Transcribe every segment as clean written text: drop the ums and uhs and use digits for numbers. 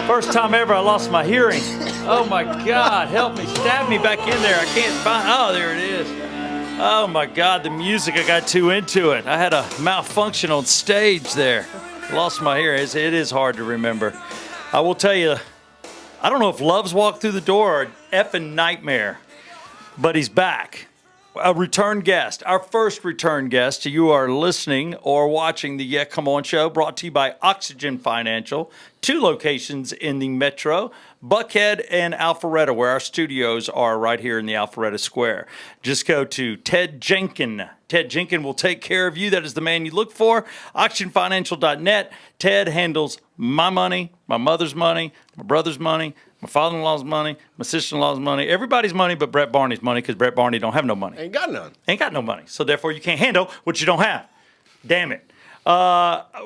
First time ever I lost my hearing. Oh my God, help me, stab me back in there. I can't find, oh, there it is. Oh my God, the music, I got too into it. I had a malfunction on stage there. Lost my hearing. It is hard to remember. I will tell you, I don't know if love's walked through the door or an effing nightmare, but he's back. A return guest, our first return guest. You are listening or watching the Yeah Come On show, brought to you by Oxygen Financial. 2 locations in the metro, Buckhead and Alpharetta, where our studios are right here in the Alpharetta Square. Just go to Ted Jenkin. Ted Jenkin will take care of you. That is the man you look for. OxygenFinancial.net. Ted handles my money, my mother's money, my brother's money, my father-in-law's money, my sister-in-law's money, everybody's money but Brett Barney's money, because Brett Barney don't have no money. Ain't got none. Ain't got no money. So therefore you can't handle what you don't have. Damn it.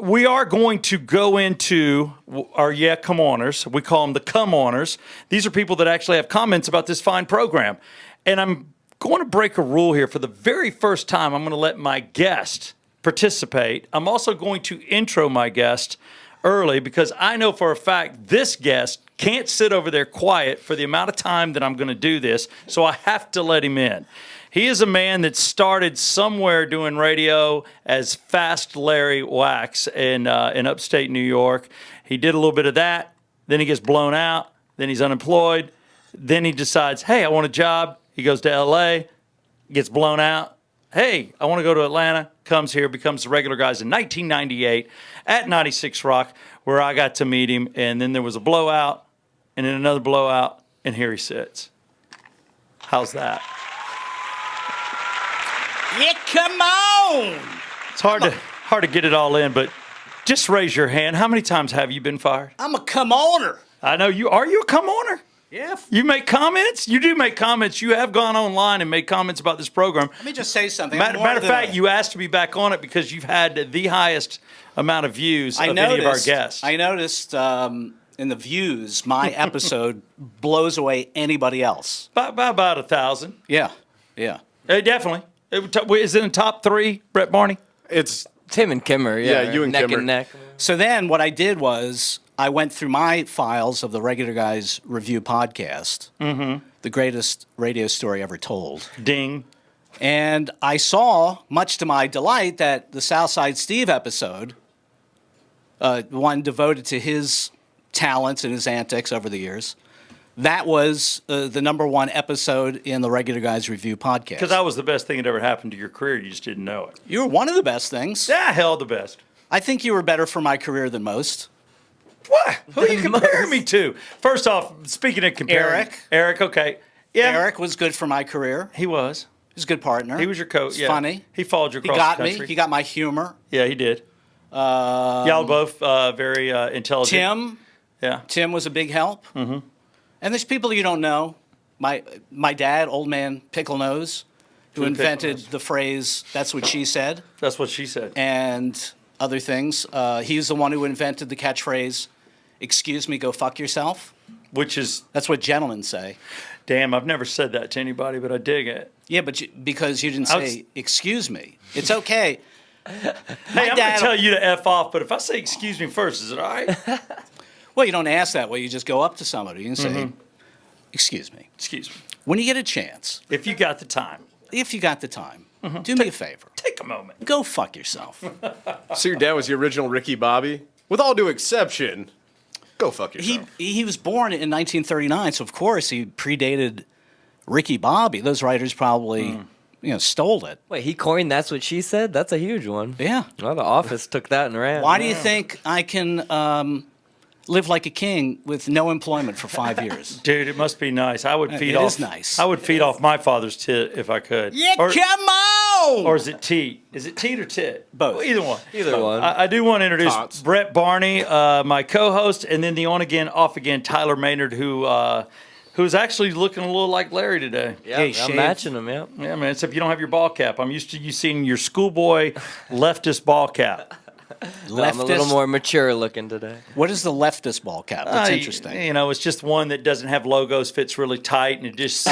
We are going to go into our Yeah Come Oners. We call them the Come Oners. These are people that actually have comments about this fine program. And I'm going to break a rule here. For the very first time, I'm going to let my guest participate. I'm also going to intro my guest early, because I know for a fact this guest can't sit over there quiet for the amount of time that I'm going to do this, so I have to let him in. He is a man that started somewhere doing radio as Fast Larry Wachs in upstate New York. He did a little bit of that, then he gets blown out, then he's unemployed, then he decides, hey, I want a job. He goes to L.A., gets blown out. Hey, I want to go to Atlanta, comes here, becomes the regular guys in 1998 at 96 Rock, where I got to meet him, and then there was a blowout, and then another blowout, and here he sits. How's that? Yeah, come on! It's hard to get it all in, but just raise your hand. How many times have you been fired? I'm a come-oner. I know you. Are you a come-oner? Yeah. You make comments? You do make comments. You have gone online and made comments about this program. Let me just say something. Matter of fact, you asked to be back on it because you've had the highest amount of views of any of our guests. I noticed in the views, my episode blows away anybody else. By about 1,000. Yeah. Definitely. Is it in top 3, Brett Barney? It's Tim and Kimmer, Yeah, you and neck Kimmer. and neck. So then what I did was I went through my files of the Regular Guys Review podcast, the greatest radio story ever told. Ding. And I saw, much to my delight, that the Southside Steve episode, one devoted to his talents and his antics over the years, that was the #1 episode in the Regular Guys Review podcast. Because that was the best thing that ever happened to your career. You just didn't know it. You were one of the best things. Yeah, hell, the best. I think you were better for my career than most. What? Who are you comparing me to? First off, speaking of comparing. Eric, okay. Yeah. Eric was good for my career. He was. He was a good partner. He was your coach. He's Yeah. funny. He followed you He across got the me. country. He got my humor. Yeah, he did. Y'all both very intelligent. Tim was a big help. Mm-hmm. And there's people you don't know. My dad, old man Pickle Nose, who invented the phrase, that's what she said. That's what she said. And other things. He's the one who invented the catchphrase, excuse me, go fuck yourself. Which is... That's what gentlemen say. Damn, I've never said that to anybody, but I dig it. Yeah, but because you didn't say, excuse me. It's okay. Hey, I'm going to tell you to F off, but if I say excuse me first, is it all right? Well, you don't ask that way. You just go up to somebody and say, excuse me. Excuse me. When you get a chance. If you got the time. If you got the time. Do me a favor. Take a moment. Go fuck yourself. So your dad was the original Ricky Bobby? With all due exception, go fuck yourself. He was born in 1939, so of course he predated Ricky Bobby. Those writers probably stole it. Wait, he coined "That's What She Said"? That's a huge one. Yeah. Well, The Office took that and ran. Why do you think I can live like a king with no employment for 5 years? Dude, it must be nice. I would feed off. It is nice. I would feed off my father's tit if I could. Yeah, come on! Or is it teat? Is it teat or tit? Both. Well, either one. Either one. I do want to introduce Tots. Brett Barney, my co-host, and then the on-again, off-again Tyler Maynard, who's actually looking a little like Larry today. Yeah, Hey, I'm shaved. matching him, yeah. Yeah, man, except you don't have your ball cap. I'm used to you seeing your schoolboy leftist ball cap. No, I'm a little more mature looking today. What is the leftist ball cap? That's interesting. You know, it's just one that doesn't have logos, fits really tight, and it just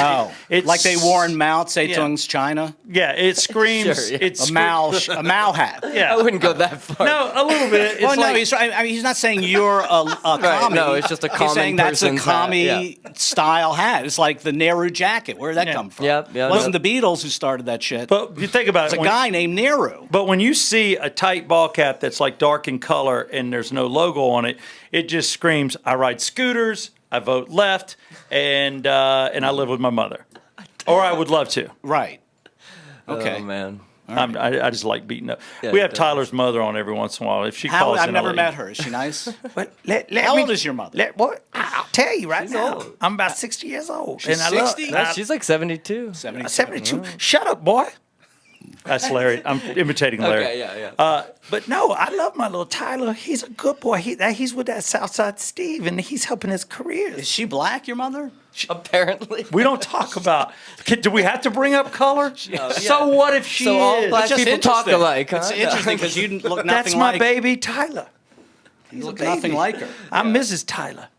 It's like they wore in Mao Zedong's China. Yeah, it screams. Sure, yeah. It's A Mao hat. Yeah, I wouldn't go that far. no, a little bit. It's Well, no, like, he's right. I mean, he's not saying you're a commie. no, it's just a He's calming saying that's a person's hat, commie style hat. It's like the Nehru jacket. Where did that come from? Yep, yeah, It wasn't no. the Beatles who started that shit. But if you think about It's it, a guy named Nehru. but when you see a tight ball cap that's like dark in color and there's no logo on it, it just screams, I ride scooters, I vote left, and I live with my mother. Or I would love to. Right. Okay. Oh, man. I just like beating up. Yeah, we have it does. Tyler's mother on every once in a while. If she How, calls I've in, never I'll met her. Is she nice? But How old is your mother? I'll tell you right now. old. I'm about 60 years old. She's and I love- 60? No, she's like 72. 72. Shut up, boy. That's Larry. I'm imitating Larry. Okay, yeah. But no, I love my little Tyler. He's a good boy. He's with that Southside Steve, and he's helping his career. Is she black, your mother? Apparently. We don't talk about. Do we have to bring up color? yeah. So what if she So all is? black Just people talk interesting. alike, huh? It's interesting because you look nothing That's my like baby Tyler. You look nothing like her. I'm Mrs. Tyler.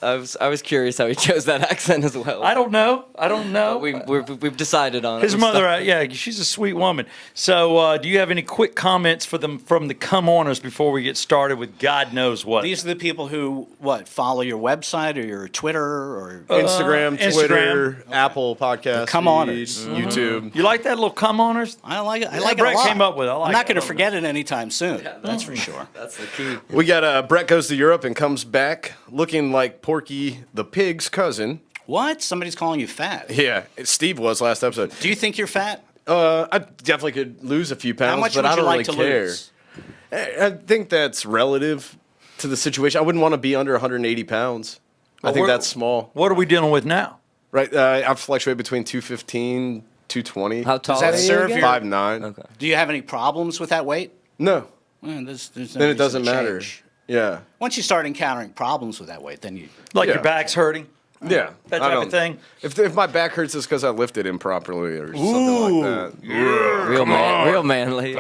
I was curious how he chose that accent as well. I don't know. We've decided on it. His and mother, stuff. yeah, she's a sweet woman. So, do you have any quick comments from the come-oners before we get started with God knows what? These are the people who, follow your website or your Twitter or Instagram, Twitter, Instagram. Apple Podcasts, Come-oners. YouTube. You like that little come-oners? I like it. I Yeah, like Brett it a lot. came up with it. I like I'm not it. going I to love forget it anytime soon. That's for sure. That's the key. We got Brett goes to Europe and comes back looking like Porky the pig's cousin. What? Somebody's calling you fat. Yeah, Steve was last episode. Do you think you're fat? I definitely could lose a few pounds, How much but would I you don't like really to care. lose? I think that's relative to the situation. I wouldn't want to be under 180 pounds. I think we're- that's small. What are we dealing with now? Right, I fluctuate between 215, 220. How tall that are you serve again? your- 5'9". Okay. Do you have any problems with that weight? No, Well, there's no then it reason doesn't to matter. change. Yeah, Once you start encountering problems with that weight, then you. Like Yeah. your back's hurting? yeah. That I type of don't- thing? If my back hurts, it's because I lifted improperly or something like that. Real manly.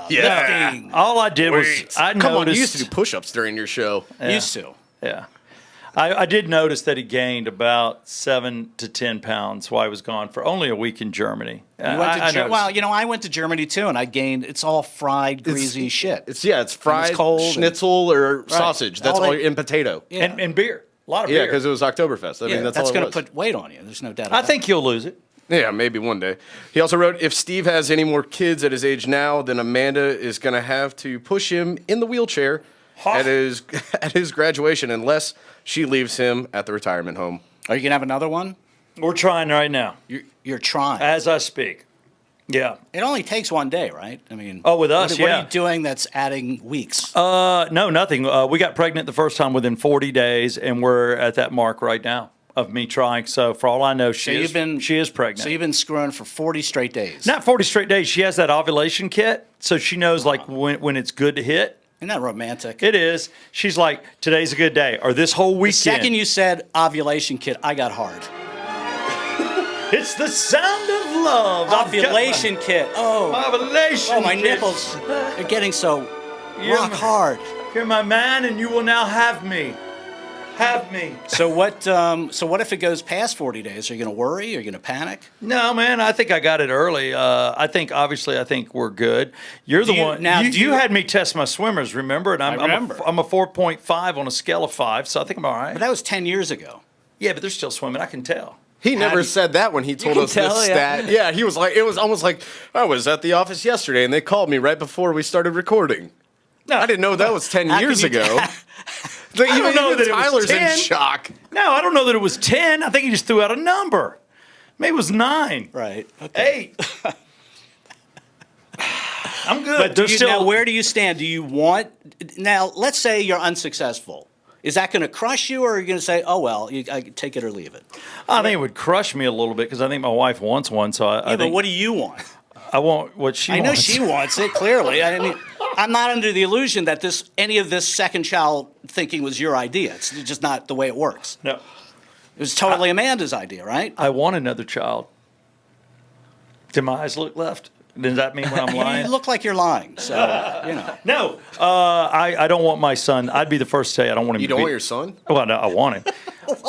Lifting. All I did was I Come on, you noticed. used to do push-ups during your show. Used to. Yeah. I did notice that he gained about 7 to 10 pounds while he was gone for only a week in Germany. You went to I Ger- noticed. well, I went to Germany too, and I gained. It's all fried, greasy shit. It's fried cold and- schnitzel or sausage. That's All all that- in potato. Yeah. and beer. A lot of Yeah, beer. because it was Oktoberfest. I mean, that's all that's it going was. to put weight on you. There's no doubt. I About think you'll lose it. Yeah, maybe one day. He also wrote, if Steve has any more kids at his age now, then Amanda is going to have to push him in the wheelchair at his graduation unless she leaves him at the retirement home. Are you going to have another one? We're trying right now You're trying. as I speak. Yeah. It only takes one day, right? I mean. Oh, with us, what yeah. are you doing that's adding weeks? No, nothing. We got pregnant the first time within 40 days, and we're at that mark right now of me trying. So for all I know, she is pregnant. So you've been screwing for 40 straight days. Not 40 straight days. She has that ovulation kit, so she knows like when it's good to hit. Isn't that romantic? It is. She's like, today's a good day, or this whole The weekend. second you said ovulation kit, I got hard. It's the sound of love. I've got Ovulation kit. Oh, my ovulation. my kit. nipples are getting so You're rock my- hard. You're my man, and you will now have me. Have me. So what? So what if it goes past 40 days? Are you going to worry? Are you going to panic? No, man, I think I got it early. I think we're good. You're the you- one. now, You, do you you- had me test my swimmers, remember? And I remember. I'm a 4.5 on a scale of 5, so I think I'm all right. But that was 10 years ago. Yeah, but they're still swimming. I can tell. He How never do you- said that when he told can us tell, this yeah. stat. Yeah, he was like, it was almost like, I was at the office yesterday and they called me right before we started recording. No, I didn't know that was 10 How can years you- ago. Like, I don't know that it was Tyler's 10. in shock. No, I don't know that it was 10. I think he just threw out a number. Maybe it was 9. Right. Okay. 8. I'm good. But There's now, where do you stand? Do you want now? Let's say you're unsuccessful. Is that going to crush you, or are you going to say, "Oh well, I can take it or leave it"? I think it would crush me a little bit because I think my wife wants one. So I Yeah, but think what do you want? I want what she I know wants. she wants it clearly. I mean, I'm not under the illusion that any of this second child thinking was your idea. It's just not the way it works. No, It was totally Amanda's idea, right? I want another child. Did my eyes look left? Does that mean when I'm lying? You look like you're lying, so you know. No, I don't want my son. I'd be the first to say I don't want him You to don't be. want your son? Well, no, I want him.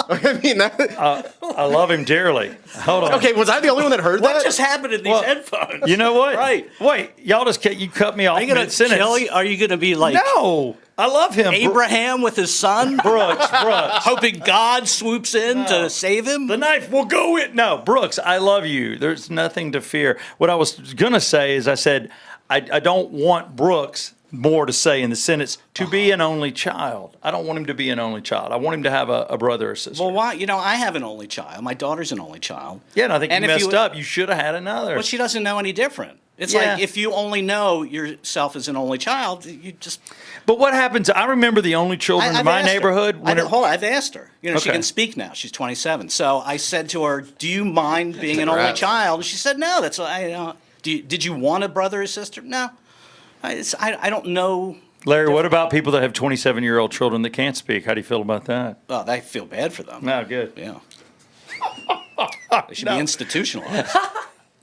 I mean, I love him dearly. Hold on. okay, was I the only one that heard What that? just happened in these headphones? You know what? Right. Wait, y'all just you cut me off Are you gonna mid-sentence. kill? Are you gonna be like No, I love him. Abraham with his son, Brooks, hoping God swoops in to save him? the knife will go in. No, Brooks, I love you. There's nothing to fear. What I was gonna say is, I said I don't want Brooks, more to say in the sentence, to be an only child. I don't want him to be an only child. I want him to have a brother or sister. Well, why? You know, I have an only child. My daughter's an only child. Yeah, and I think you if messed up. You should have had another. Well, she doesn't know any different. It's Yeah. like if you only know yourself as an only child, you just. But what happens? I remember the only children in I've my asked her. neighborhood. Hold on, I've asked her. You know, she Okay. can speak now. She's 27. So I said to her, "Do you mind being an only Congrats. child?" And she said, "No." That's did you want a brother or sister? No. I don't know. Larry, what about people that have 27-year-old children that can't speak? How do you feel about that? Oh, I feel bad for them. No, good. Yeah. They should be institutionalized.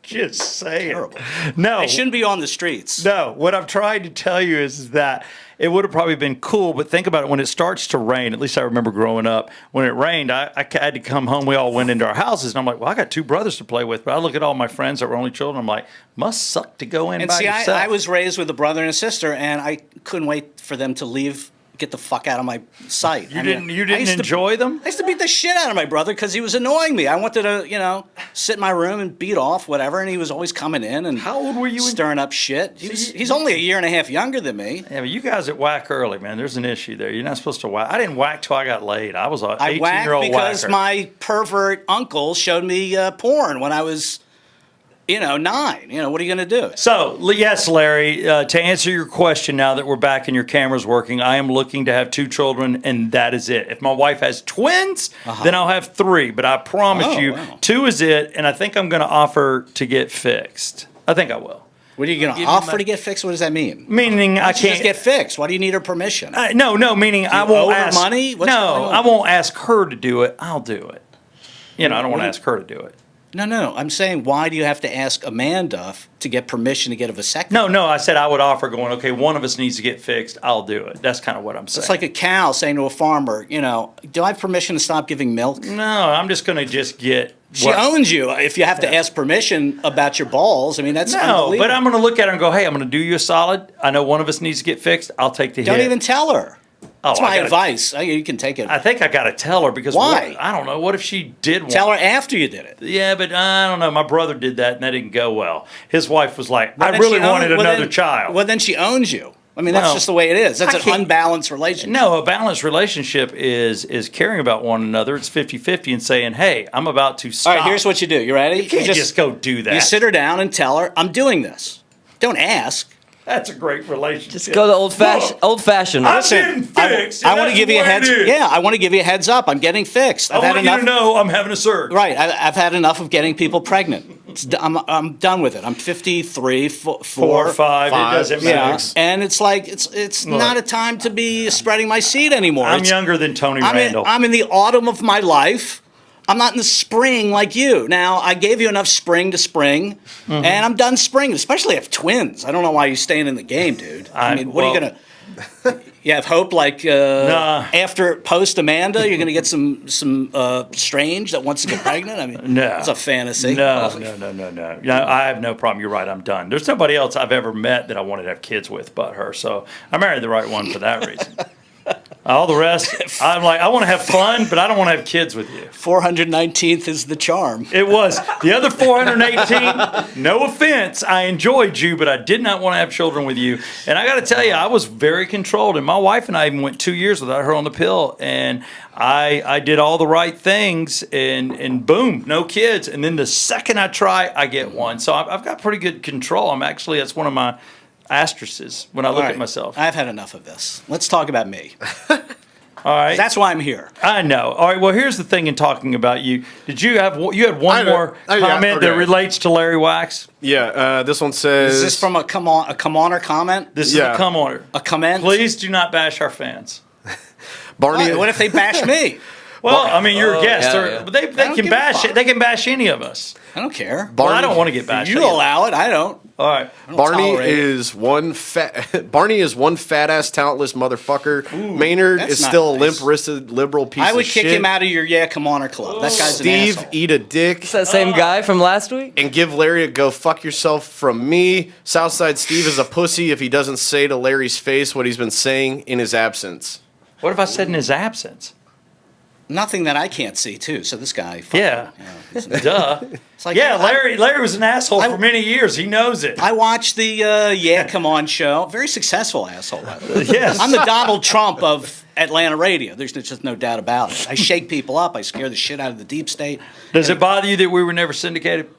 Just say it. Terrible. No. They shouldn't be on the streets. No, what I'm trying to tell you is that it would have probably been cool, but think about it. When it starts to rain, at least I remember growing up, when it rained, I had to come home. We all went into our houses, and I'm like, well, I got two brothers to play with. But I look at all my friends that were only children. I'm like, must suck to go in And by see, yourself. I was raised with a brother and a sister, and I couldn't wait for them to leave, get the fuck out of my sight. You I didn't I used to- enjoy them? I used to beat the shit out of my brother because he was annoying me. I wanted to, sit in my room and beat off whatever, and he was always coming in and How old were you in- stirring up shit. He's only a year and a half younger than me. Yeah, but you guys at whack early, man. There's an issue there. You're not supposed to whack. I didn't whack till I got laid. I was an I whacked 18-year-old because whacker. my pervert uncle showed me porn when I was, 9. What are you going to do? So, yes, Larry, to answer your question now that we're back and your camera's working, I am looking to have 2 children, and that is it. If my wife has twins, then I'll have 3. But I promise Oh, you, wow. 2 is it, and I think I'm going to offer to get fixed. I think I will. What are you going to Give you offer my- to get fixed? What does that mean? Meaning I Why don't you can't just get fixed. Why do you need her permission? No, meaning I you won't owe her ask money? What's no, going on? I won't ask her to do it. I'll do it. I don't want to ask her to do it. No. I'm saying, why do you have to ask Amanda to get permission to get a vasectomy? No, I said I would offer going, okay, one of us needs to get fixed. I'll do it. That's kind of what I'm saying. It's like a cow saying to a farmer, do I have permission to stop giving milk? no, I'm just going to just get. She owns you if you have to ask permission about your balls. I mean, that's No, unbelievable. but I'm going to look at her and go, hey, I'm going to do you a solid. I know one of us needs to get fixed. I'll take the Don't hit. even tell her. Oh, That's my I gotta- advice. You can take it. I think I got to tell her because Why? I don't know. What if she did want Tell her after you did it. Yeah, but I don't know. My brother did that and that didn't go well. His wife was like, I Then really she owns- wanted well, another then- child. Well, then she owns you. I mean, that's Well, just the way it is. That's I an can't- unbalanced relationship. No, a balanced relationship is caring about one another. It's 50-50 and saying, hey, I'm about to All stop. right, here's what you do. You ready? You can't just go do that. You sit her down and tell her, I'm doing this. Don't ask. That's a great relationship. Just go the old fashioned. I'm getting fixed. I and want to that's give you a what it heads. is. Yeah, I want to give you a heads up. I'm getting fixed. I I've had want you enough. to know I'm having a surge. Right, I've had enough of getting people pregnant. I'm done with it. I'm 53, 4, 4 or 5, it doesn't Yeah, matter. and it's like it's not a time to be spreading my seed anymore. I'm It's- younger than Tony I'm in, Randall. I'm in the autumn of my life. I'm not in the spring like you. Now, I gave you enough spring to spring, Mm-hmm. and I'm done spring, especially if twins. I don't know why you're staying in the game, dude. I mean, what are you going to... You have hope like after post Amanda, you're going to get some strange that wants to get pregnant? I mean, No. it's a fantasy. No. I have no problem. You're right. I'm done. There's nobody else I've ever met that I wanted to have kids with but her. So I married the right one for that reason. All the rest, I'm like, I want to have fun, but I don't want to have kids with you. 419th is the charm. It was. The other 418, no offense, I enjoyed you, but I did not want to have children with you. And I got to tell you, I was very controlled. And my wife and I even went 2 years without her on the pill. And I did all the right things, and boom, no kids. And then the second I try, I get one. So I've got pretty good control. That's one of my asterisks when I look All at right, myself. I've had enough of this. Let's talk about me. All right. That's why I'm here. I know. All right. Well, here's the thing in talking about you. Did you had one more yeah, comment that okay. relates to Larry Wachs? Yeah, this one says... Is this from a come oner comment? This is Yeah. a come on. A comment? Please do not bash our fans. Barney, What if they bash me? Well, I mean, you're a guest. yeah. But they don't can give a bash fuck. it. They can bash any of us. I don't care. Well, I don't want to get bashed. You allow it. I don't. All right. Barney tolerate it. is one fat ass talentless motherfucker. Maynard that's is not still a nice. limp-wristed liberal piece I would of kick shit. him out of your Come On Her club. That guy's Steve, an asshole. eat a dick. It's that same guy from last week. And give Larry a go fuck yourself from me. Southside Steve is a pussy if he doesn't say to Larry's face what he's been saying in his absence. What if I said in his absence? Nothing that I can't see, too. So this guy. fucking, Yeah. you know, Duh. it's like, Yeah, I- Larry was an asshole for many years. He knows it. I watched the Come On show. Very successful asshole. by the way. Yes. I'm the Donald Trump of Atlanta radio. There's just no doubt about it. I shake people up. I scare the shit out of the deep state. Does it bother you that we were never syndicated?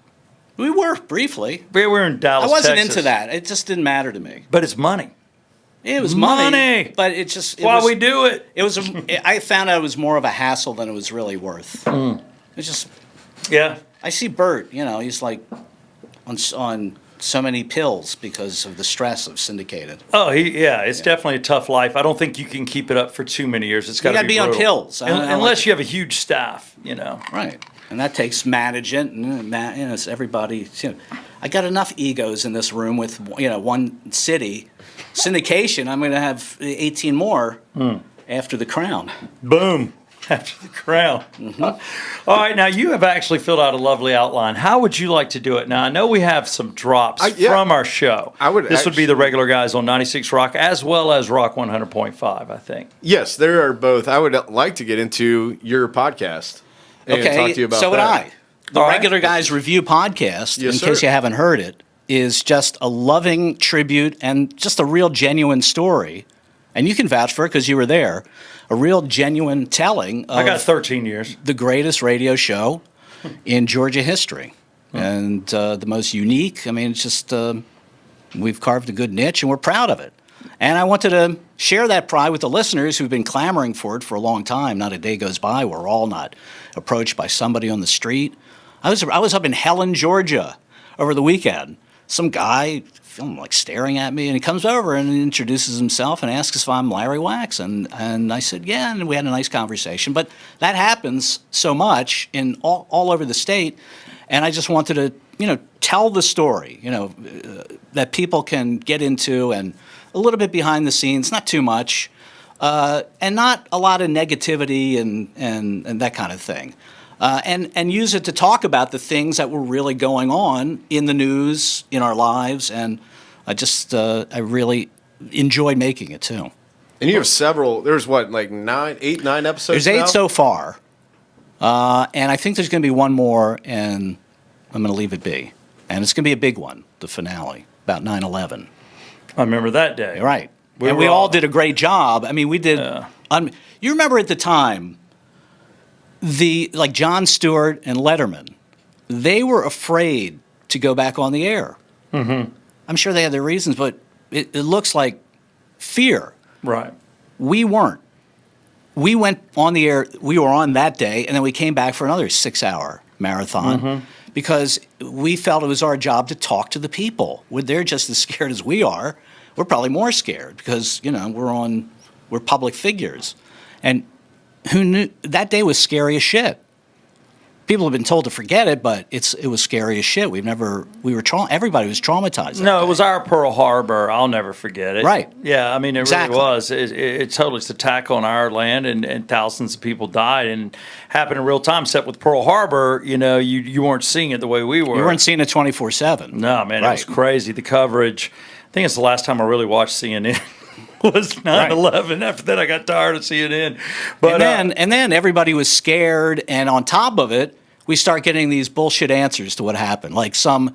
We were briefly. We were in I Dallas, wasn't Texas. into that. It just didn't matter to me. But it's money. It was Money. money, but it just it Why was, we do it? It was. I found out it was more of a hassle than it was really worth. It's just. Yeah. I see Bert. You know, he's like on so many pills because of the stress of syndicated. Oh, it's definitely a tough life. I don't think you can keep it up for too many years. It's got to gotta be on brutal. pills. I don't know, Unless like- you have a huge staff, you know. Right. And that takes management and it's everybody. You know, I got enough egos in this room with one city syndication. I'm going to have 18 more after the Crown. Boom. After the Crown. All right, now you have actually filled out a lovely outline. How would you like to do it? Now, I know we have some drops from our show. This would be the regular guys on 96 Rock as well as Rock 100.5, I think. Yes, there are both. I would like to get into your podcast and Okay, talk to you about so would that. I. The All right. Regular Guys Review podcast, Yes, in sir. case you haven't heard it, is just a loving tribute and just a real genuine story. And you can vouch for it because you were there. A real genuine telling of I got 13 years. the greatest radio show in Georgia history. And the most unique. I mean, it's just, we've carved a good niche and we're proud of it. And I wanted to share that pride with the listeners who've been clamoring for it for a long time. Not a day goes by where we're all not approached by somebody on the street. I was up in Helen, Georgia over the weekend. Some guy, feeling like staring at me, and he comes over and he introduces himself and asks if I'm Larry Wachs. And I said, yeah, and we had a nice conversation. But that happens so much in all over the state. And I just wanted to, tell the story, that people can get into and a little bit behind the scenes, not too much, and not a lot of negativity and that kind of thing. And use it to talk about the things that were really going on in the news, in our lives, and I really enjoyed making it too. And you have several. There's what, like 8, 9 episodes. There's 8 now? so far, and I think there's going to be one more, and I'm going to leave it be. And it's going to be a big one, the finale, about 9/11. I remember that day. Right. We And were we all all- did a great job. I mean, we did. You remember at the time, like Jon Stewart and Letterman, they were afraid to go back on the air. Mm-hmm. I'm sure they had their reasons, but it looks like fear. Right. We weren't. We went on the air. We were on that day, and then we came back for another 6-hour marathon because we felt it was our job to talk to the people. They're just as scared as we are. We're probably more scared because we're public figures, and who knew that day was scary as shit. People have been told to forget it, but it was scary as shit. Everybody was traumatized. that No, day. it was our Pearl Harbor. I'll never forget it. Right. Yeah, I mean, it Exactly. really was. It totally was an attack on our land, and thousands of people died, and happened in real time. Except with Pearl Harbor, you weren't seeing it the way we were. You weren't seeing it 24/7. No, man, it was Right. crazy. The coverage. I think it's the last time I really watched CNN. Was 9/11. After that, I got tired of CNN. But And then everybody was scared, and on top of it, we start getting these bullshit answers to what happened. Like some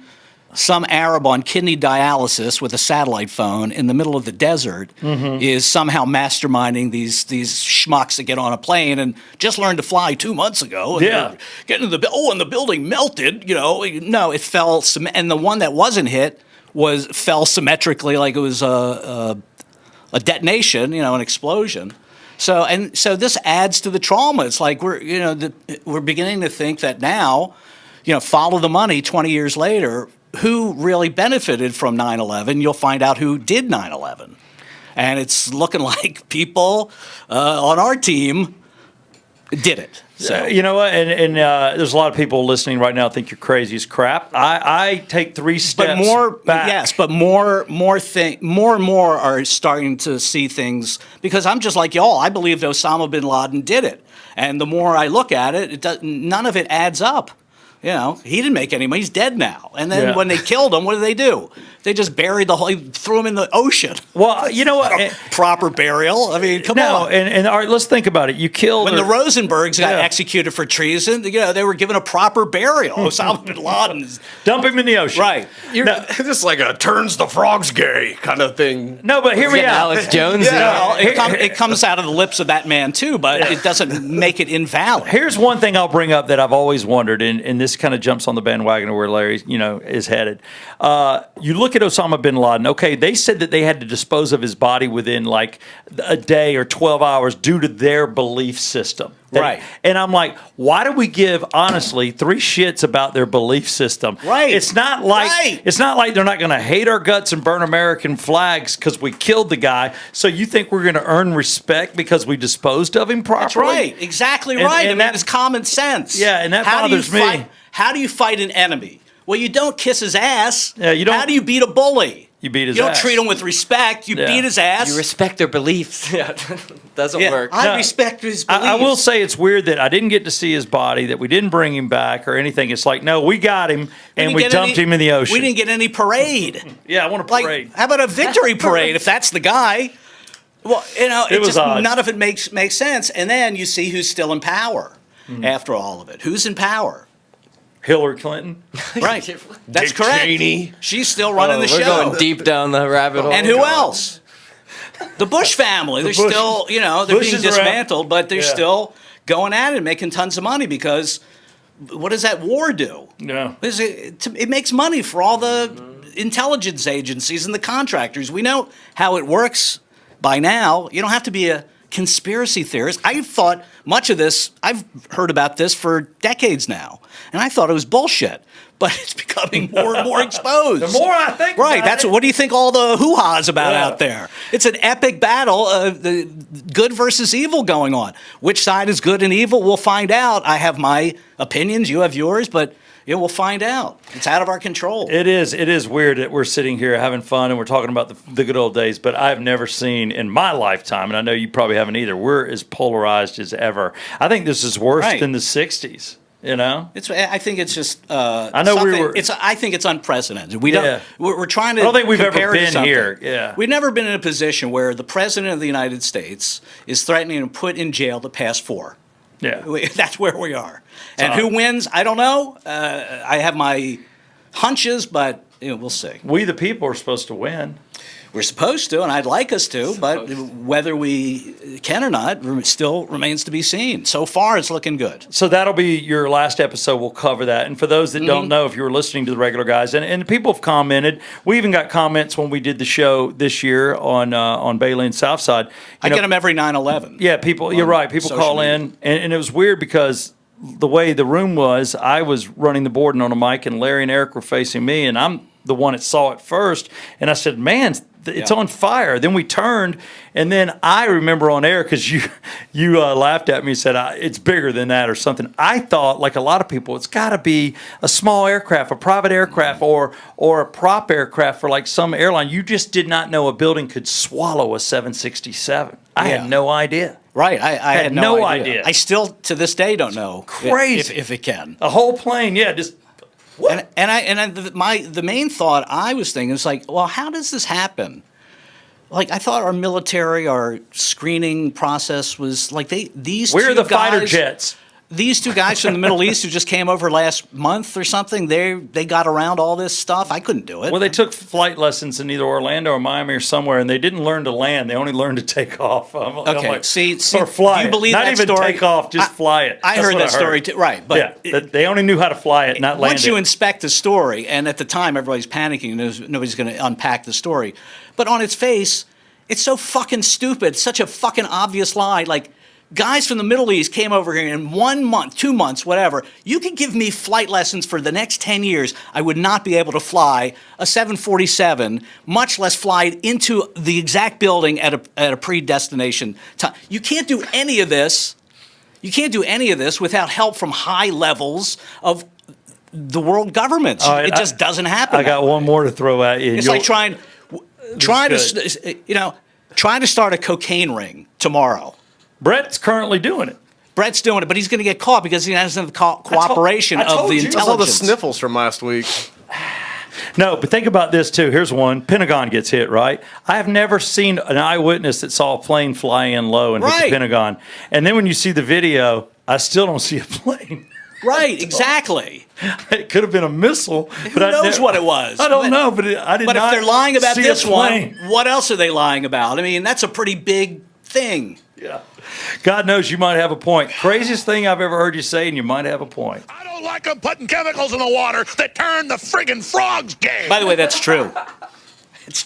Arab on kidney dialysis with a satellite phone in the middle of the desert is somehow masterminding these schmucks that get on a plane and just learned to fly 2 months ago. And Yeah. they're getting to and the building melted. No, it fell, and the one that wasn't hit fell symmetrically, like it was a detonation, an explosion. So this adds to the trauma. It's like we're beginning to think that now, follow the money 20 years later, who really benefited from 9/11, you'll find out who did 9/11. And it's looking like people on our team did it. So You know what? And there's a lot of people listening right now think you're crazy as crap. I take 3 steps back. Yes, but more and more are starting to see things, because I'm just like y'all. I believe that Osama bin Laden did it, and the more I look at it, none of it adds up. You know, he didn't make any money. He's dead now. And then when they killed him, what do? They just buried the whole, threw him in the ocean. Well, you know what? Proper burial. I mean, come on. And all right, let's think about it. You killed When the Rosenbergs got executed for treason, they were given a proper burial. Osama bin Laden is dump him in the ocean. right. This is like a turns the frogs gay kind of thing. No, but here we are. Alex Jones. Well, it comes out of the lips of that man too, but it doesn't make it invalid. Here's one thing I'll bring up that I've always wondered, and this kind of jumps on the bandwagon of where Larry, is headed. You look at Osama bin Laden. Okay, they said that they had to dispose of his body within like a day or 12 hours due to their belief system. Right. And I'm like, why do we give honestly 3 shits about their belief system? Right. It's not like they're not going to hate our guts and burn American flags because we killed the guy. So you think we're going to earn respect because we disposed of him properly? That's right. Exactly right. And that is common sense. Yeah, and that bothers me. How do you fight an enemy? Well, you don't kiss his ass. Yeah, you don't. How do you beat a bully? You beat his You don't ass. treat him with respect. You beat his ass. You respect their beliefs. Yeah, doesn't work. I respect his beliefs. I will say it's weird that I didn't get to see his body, that we didn't bring him back or anything. It's like, no, we got him and we dumped him in the ocean. We didn't get any parade. Yeah, I want a parade. How about a victory parade if that's the guy? Well, It was odd. none of it makes sense. And then you see who's still in power after all of it. Who's in power? Hillary Clinton. Right. That's Dick correct. Cheney. She's still running the We're show. going deep down the rabbit hole. And who else? The Bush family. They're Bush- still, they're Bush being is around. dismantled, but they're Yeah. still going at it and making tons of money because what does that war do? Yeah. It makes money for all the intelligence agencies and the contractors. We know how it works by now. You don't have to be a conspiracy theorist. I've thought much of this, I've heard about this for decades now, and I thought it was bullshit. But it's becoming more and more exposed. The more I think right, about that's it. what do you think all the hoo-ha's about Yeah. out there? It's an epic battle of the good versus evil going on. Which side is good and evil? We'll find out. I have my opinions, you have yours, but we'll find out. It's out of our control. It is weird that we're sitting here having fun and we're talking about the good old days, but I've never seen in my lifetime, and I know you probably haven't either, we're as polarized as ever. I think this is worse Right. than the 60s, I think it's just. I know we were. I think it's unprecedented. We don't. Yeah. We're trying to. I don't think we've ever compare to been something. here. Yeah. We've never been in a position where the president of the United States is threatening to put in jail the past 4. Yeah. That's where we are. And who wins? I don't know. I have my hunches, but we'll see. We the people are supposed to win. We're supposed to, and I'd like us to, but whether we can or not still remains to be seen. So far, it's looking good. So that'll be your last episode. We'll cover that. And for those that don't know, if you were listening to the regular guys, and people have commented, we even got comments when we did the show this year on Bailey and Southside. I get them every 9/11. Yeah, people. You're right. People social call media. in, and it was weird because the way the room was, I was running the board and on a mic, and Larry and Eric were facing me, and I'm the one that saw it first. And I said, "Man, it's on fire." Then we turned, and then I remember on air because you laughed at me and said it's bigger than that or something. I thought, like a lot of people, it's got to be a small aircraft, a private aircraft, or a prop aircraft for like some airline. You just did not know a building could swallow a 767. I had no idea. Right, I had no idea. idea. I still, to this day, don't know crazy. if it can. A whole plane, yeah, just. What? The main thought I was thinking is like, well, how does this happen? Like, I thought our military, our screening process was like these. Where are two the guys, fighter jets? These 2 guys from the Middle East who just came over last month or something. They got around all this stuff. I couldn't do it. Well, they took flight lessons in either Orlando or Miami or somewhere, and they didn't learn to land. They only learned to take off. I'm like, see, or fly. do you believe Not that even story? take off, just fly it. I That's heard what that story too. Right, but yeah, they only knew how to fly it, not land once you it. inspect the story, and at the time everybody's panicking, and nobody's going to unpack the story. But on its face, it's so fucking stupid. Such a fucking obvious lie. Like, guys from the Middle East came over here in 1 month, 2 months, whatever. You could give me flight lessons for the next 10 years. I would not be able to fly a 747, much less fly it into the exact building at a predestination time. You can't do any of this. You can't do any of this without help from high levels of the world governments. All right, It just doesn't happen. I got one more to throw at you. It's like trying to start a cocaine ring tomorrow. Brett's currently doing it. Brett's doing it, but he's going to get caught because he doesn't have the cooperation I of told the you. That's all the intelligence. sniffles from last week. No, but think about this too. Here's one. Pentagon gets hit, right? I have never seen an eyewitness that saw a plane fly in low and hit the Right. Pentagon. And then when you see the video, I still don't see a plane. Right, exactly. It could have been a missile. Who knows what it was? I don't know, but I did But not if they're lying about see this a one, plane. what else are they lying about? I mean, that's a pretty big thing. Yeah. God knows you might have a point. Craziest thing I've ever heard you say, and you might have a point. I don't like them putting chemicals in the water that turn the friggin' frogs gay. By the way, that's true.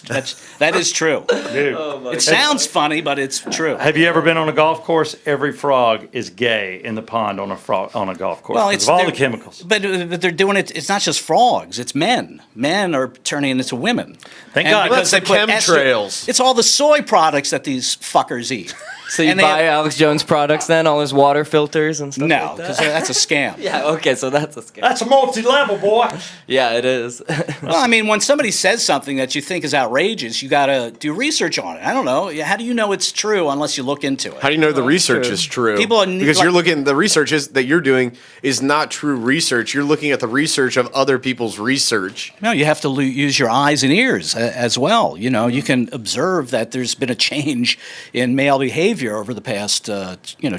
That is true. Dude. It sounds funny, but it's true. Have you ever been on a golf course? Every frog is gay in the pond on a golf course. Well, because it's of all they're- the chemicals. But they're doing it. It's not just frogs. It's men. Men are turning into women. Thank And God. because That's they the put chemtrails. It's all the soy products that these fuckers eat. So you And they buy have- Alex Jones products then, all his water filters and stuff No, like because that? that's a scam. Yeah, okay, so that's a scam. That's a multi-level, boy. Yeah, it is. Well, I mean, when somebody says something that you think is outrageous, you got to do research on it. I don't know. How do you know it's true unless you look into it? How do you know the research true. is true? People are because like- you're looking. The research that you're doing is not true research. You're looking at the research of other people's research. No, you have to use your eyes and ears as well. You know, you can observe that there's been a change in male behavior over the past,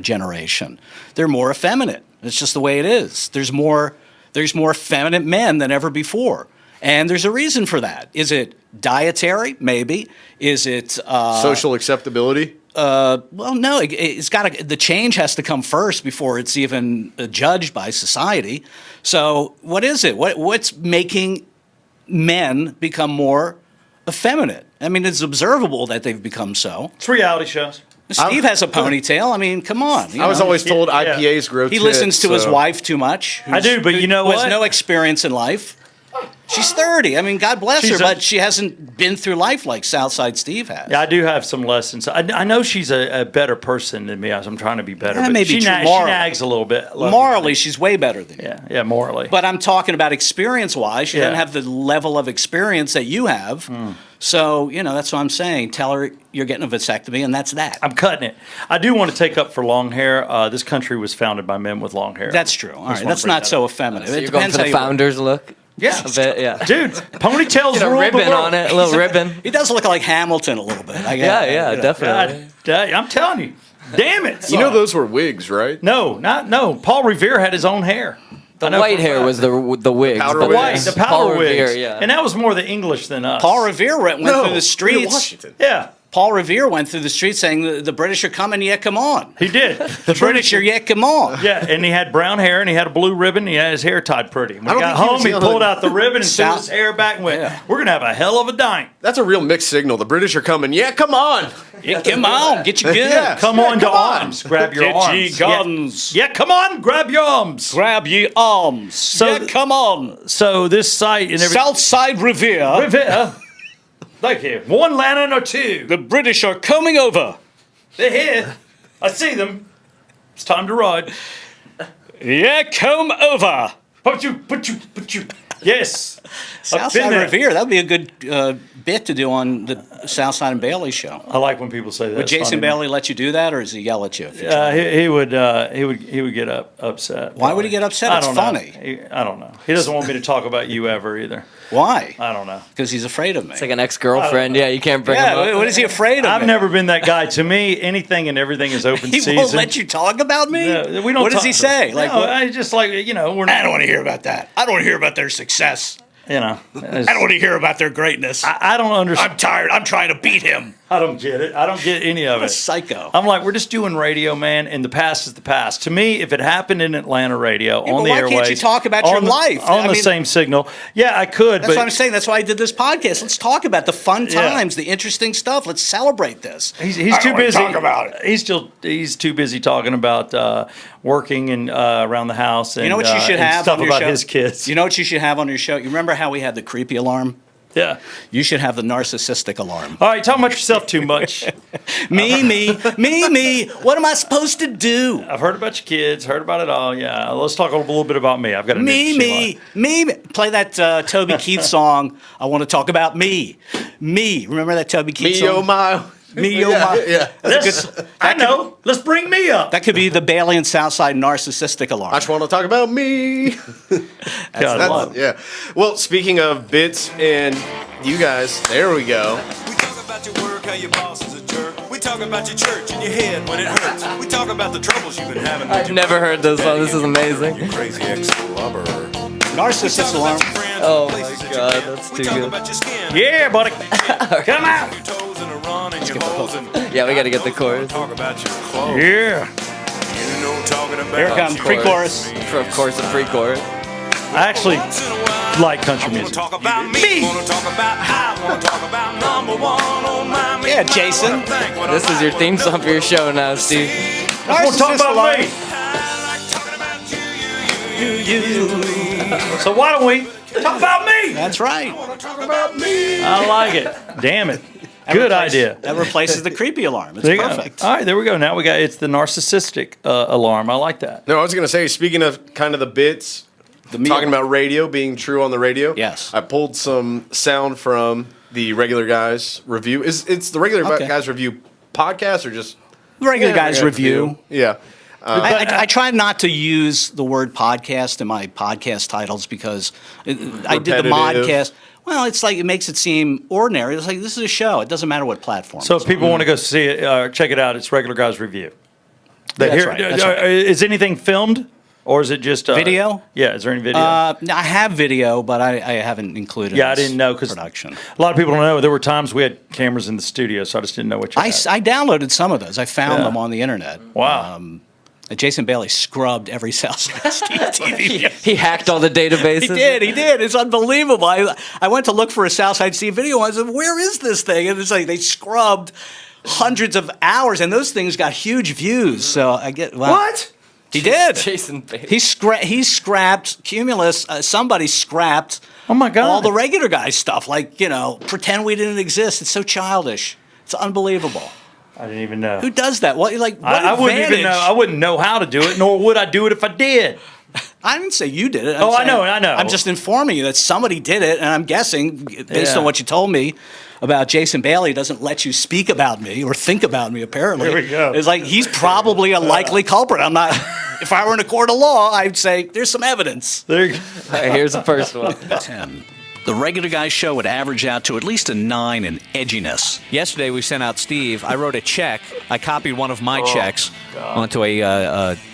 generation. They're more effeminate. It's just the way it is. There's more effeminate men than ever before, and there's a reason for that. Is it dietary? Maybe. Is it Social acceptability. Well, no, it's got to. The change has to come first before it's even judged by society. So, what is it? What's making men become more effeminate? I mean, it's observable that they've become so. It's reality shows. Steve has a ponytail. I mean, come on. I was always told Yeah. IPAs grow. He listens to his so- wife too much. I do, but you know who what? has no experience in life. She's 30. I mean, God bless She's her, a- but she hasn't been through life like Southside Steve has. Yeah, I do have some lessons. I know she's a better person than me. I'm trying to be better. That but may be she, true she morally. nags a little bit. Morally, she's way better than you. Yeah, morally. But I'm talking about experience-wise. She Yeah. doesn't have the level of experience that you have. So, that's what I'm saying. Tell her you're getting a vasectomy, and that's that. I'm cutting it. I do want to take up for long hair. This country was founded by men with long hair. That's true. All Just right, wanna that's bring not that so up. effeminate. So It you're going depends for how the you founder's look? Yeah. A bit, yeah. Dude, ponytails Get a rule the ribbon world. on it, a little ribbon. He does look like Hamilton a little bit. Yeah, definitely. I'm telling you. Damn it. You know those were wigs, right? No. Paul Revere had his own hair. I The know white for a hair fact. was the wigs. powder but wigs. The Paul powder Revere, wigs. yeah. And that was more the English than us. Paul Revere went through the Look at streets. Washington. Yeah, Paul Revere went through the streets saying the British are coming, yeah, come on. he did. The British are, yeah, come on. Yeah, and he had brown hair and he had a blue ribbon. And he had his hair tied pretty. When he don't got think he home, was he yelling. pulled out the ribbon and threw South- his hair back and went, Yeah. "We're gonna have a hell of a dime. That's a real mixed signal. The British are coming. Yeah, come on. Yeah, come on, get your guns. Yeah. Come on to come on. arms, grab your Get arms. ye guns. Yeah, come on, grab your arms." Grab ye arms. So yeah, come on. So this site and everything. Southside Revere. Revere. Look here, one lantern or two. The British are coming over. They're here. I see them. It's time to ride. Yeah, come over. Put you. Yes. I've been Southside there. Revere. That would be a good bit to do on the Southside and Bailey show. I like when people say that. Would It's Jason funny. Bailey let you do that, or does he yell at you? If you try? He would get upset. Why would he get upset? I It's don't funny. know. I don't know. He doesn't want me to talk about you ever either. Why? I don't know. Because he's afraid of me. It's like an ex-girlfriend. Yeah, you can't bring him yeah, up. what is he afraid of? I've me? never been that guy. To me, anything and everything is open He season. won't let you talk about me. Yeah, we don't What does talk- he say? Like, no, what? I just like we're not. I don't want to hear about that. I don't want to hear about their success. I I don't want to hear about their greatness. I don't understand. I'm tired. I'm trying to beat him. I don't get it. I don't get any of A it. psycho. I'm like, we're just doing radio, man, and the past is the past. To me, if it happened in Atlanta radio on but the why airways, can't you talk about your on the- life? on I the mean- same signal, yeah, I could. That's but what I'm saying. That's why I did this podcast. Let's talk about the fun Yeah. times, the interesting stuff. Let's celebrate this. He's I too don't wanna busy. talk about it. He's too busy talking about working and around the house. And, You know what you should and have stuff on your about show? his kids. You know what you should have on your show? You remember how we had the creepy alarm? Yeah. You should have the narcissistic alarm. All right, talking about yourself too much. Me. What am I supposed to do? I've heard about your kids, heard about it all. Yeah, let's talk a little bit about me. I've got a Me. Play that Toby Keith song. I want to talk about me. Me. Remember that Toby Keith Me, song? oh my. Me, oh my. Yeah. I know. Let's bring me up. That could be the Bailey and Southside narcissistic alarm. I just want to talk about me. God, Yeah. Well, speaking of bits and you guys, there we go. We talk about your work, how your boss is a jerk. We talk about your church and your head when it hurts. We talk about the troubles you've been having. I've never heard this song. This is amazing. Your crazy ex-lover. Narcissist alarm. Oh my God, that's too good. Yeah, buddy. Come out. Yeah, we gotta get the chorus. Talk about your clothes. Yeah. You know, talking about Here it comes, pre-chorus. Of course, the pre-chorus. I actually like country Wanna music. talk about me. Wanna talk about how. Wanna talk about number one on my. Yeah, Jason. This is your theme song for your show now, Steve. I want to talk about me. So why don't we talk about me? That's right. I like it. Damn it. Good idea. That replaces the creepy alarm. It's There you go. perfect. All right, there we go. Now it's the narcissistic alarm. I like that. No, I was going to say, speaking of kind of the bits, talking about radio being true on the radio. Yes. I pulled some sound from the Regular Guys review. It's the Regular Okay. Guys review podcast or just The regular guys review. Yeah. I try not to use the word podcast in my podcast titles because I did the Repetitive. modcast. Well, it's like it makes it seem ordinary. It's like this is a show. It doesn't matter what platform. So if people want to go see it, check it out. It's Regular Guys Review. That's right, that's right. Is anything filmed or is it just Video? Yeah, is there any video? I have video, but I haven't included. Yeah, I this didn't know because production. a lot of people don't know. There were times we had cameras in the studio, so I just didn't know what you I had. downloaded some of those. I found Yeah. them on the internet. Wow. Jason Bailey scrubbed every Southside Steve TV. He hacked all the databases. He did. It's unbelievable. I went to look for a Southside Steve video. And I said, where is this thing? And it's like they scrubbed hundreds of hours, and those things got huge views. So I get What? He did. Jason Bailey. He scrapped Cumulus. Somebody scrapped. Oh my God. All the Regular Guys stuff. Like pretend we didn't exist. It's so childish. It's unbelievable. I didn't even know. Who does that? What I wouldn't even advantage? know. I wouldn't know how to do it, nor would I do it if I did. I didn't say you did it. Oh, I saying- know, I know. I'm just informing you that somebody did it, and I'm guessing, based Yeah. on what you told me about Jason Bailey, doesn't let you speak about me or think about me, apparently. There we go. It's like he's probably a likely culprit. I'm not. If I were in a court of law, I'd say there's some evidence. There you go. All right, here's the first one. 10. The Regular Guys show would average out to at least a 9 in edginess. Yesterday we sent out Steve. I wrote a check. I copied one of my checks onto a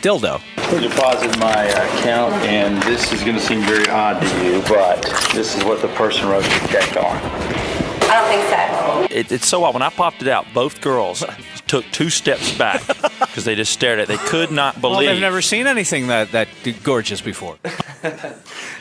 dildo. Put a deposit in my account, and this is going to seem very odd to you, but this is what the person wrote the check on. I don't think so. It's so odd. When I popped it out, both girls took 2 steps back because they just stared at it. They could not believe. Well, they've never seen anything that gorgeous before.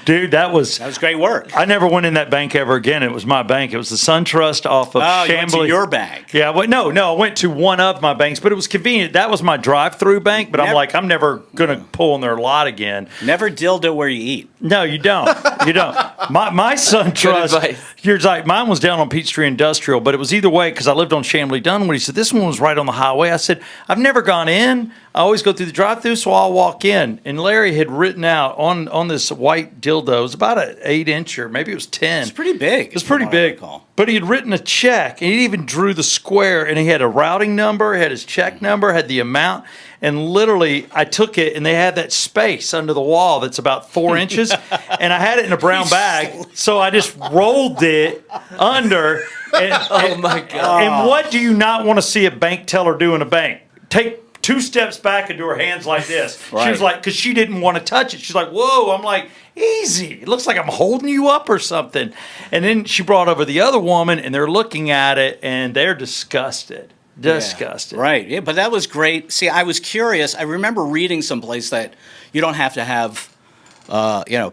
Dude, that was great work. I never went in that bank ever again. It was my bank. It was the SunTrust off of Oh, you went to Chamblee. your bank. Yeah, no, I went to one of my banks, but it was convenient. That was my drive-through bank, but I'm like, I'm never going to pull in their lot again. Never dildo where you eat. No, you don't. You don't. My SunTrust, advice. yours like mine was down on Peachtree Industrial, but it was either way because I lived on Chamblee Dunwoody. He said this one was right on the highway. I said I've never gone in. I always go through the drive-through, so I'll walk in. And Larry had written out on this white dildo. It was about an 8-incher, maybe it was 10. It's pretty big. It was pretty big. But he had written a check, and he even drew the square, and he had a routing number, had his check number, had the amount. And literally, I took it, and they had that space under the wall that's about 4 inches, and I had it in a brown bag, so I just rolled it under. Oh my God. And what do you not want to see a bank teller do in a bank? Take 2 steps back and do her hands like this. She was like, because she didn't want to touch it. She's like, whoa. I'm like, easy. It looks like I'm holding you up or something. And then she brought over the other woman, and they're looking at it, and they're disgusted. Disgusted. Yeah, right. Yeah, but that was great. See, I was curious. I remember reading someplace that you don't have to have,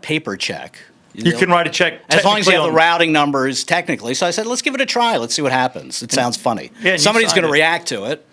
paper check. You can write a check as long as you have the on- routing numbers, technically. So I said, let's give it a try. Let's see what happens. It sounds funny. Yeah, and you somebody's signed going to it. react to it.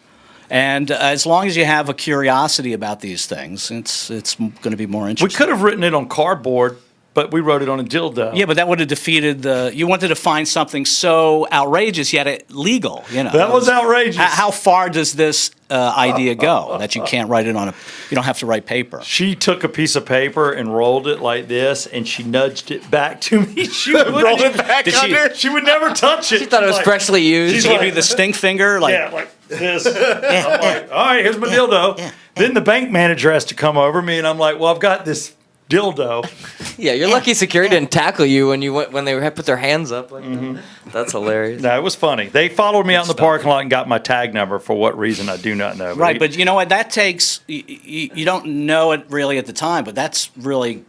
And as long as you have a curiosity about these things, it's going to be more We interesting. could have written it on cardboard, but we wrote it on a dildo. Yeah, but that would have defeated the. You wanted to find something so outrageous yet legal. That was outrageous. How far does this idea go that you can't write it on a? You don't have to write paper. She took a piece of paper and rolled it like this, and she nudged it back to me. She rolled it back under. She would never touch it. She thought it was freshly used. She gave you the stink finger, like. Yeah, like this. I'm like, all right, here's my dildo. Then the bank manager has to come over me, and I'm like, well, I've got this dildo. Yeah, you're lucky security didn't tackle you when they put their hands up like that. That's hilarious. No, it was funny. They followed me out in the parking lot and got my tag number for what reason I do not know. Right, but you know what? That takes you don't know it really at the time, but that's really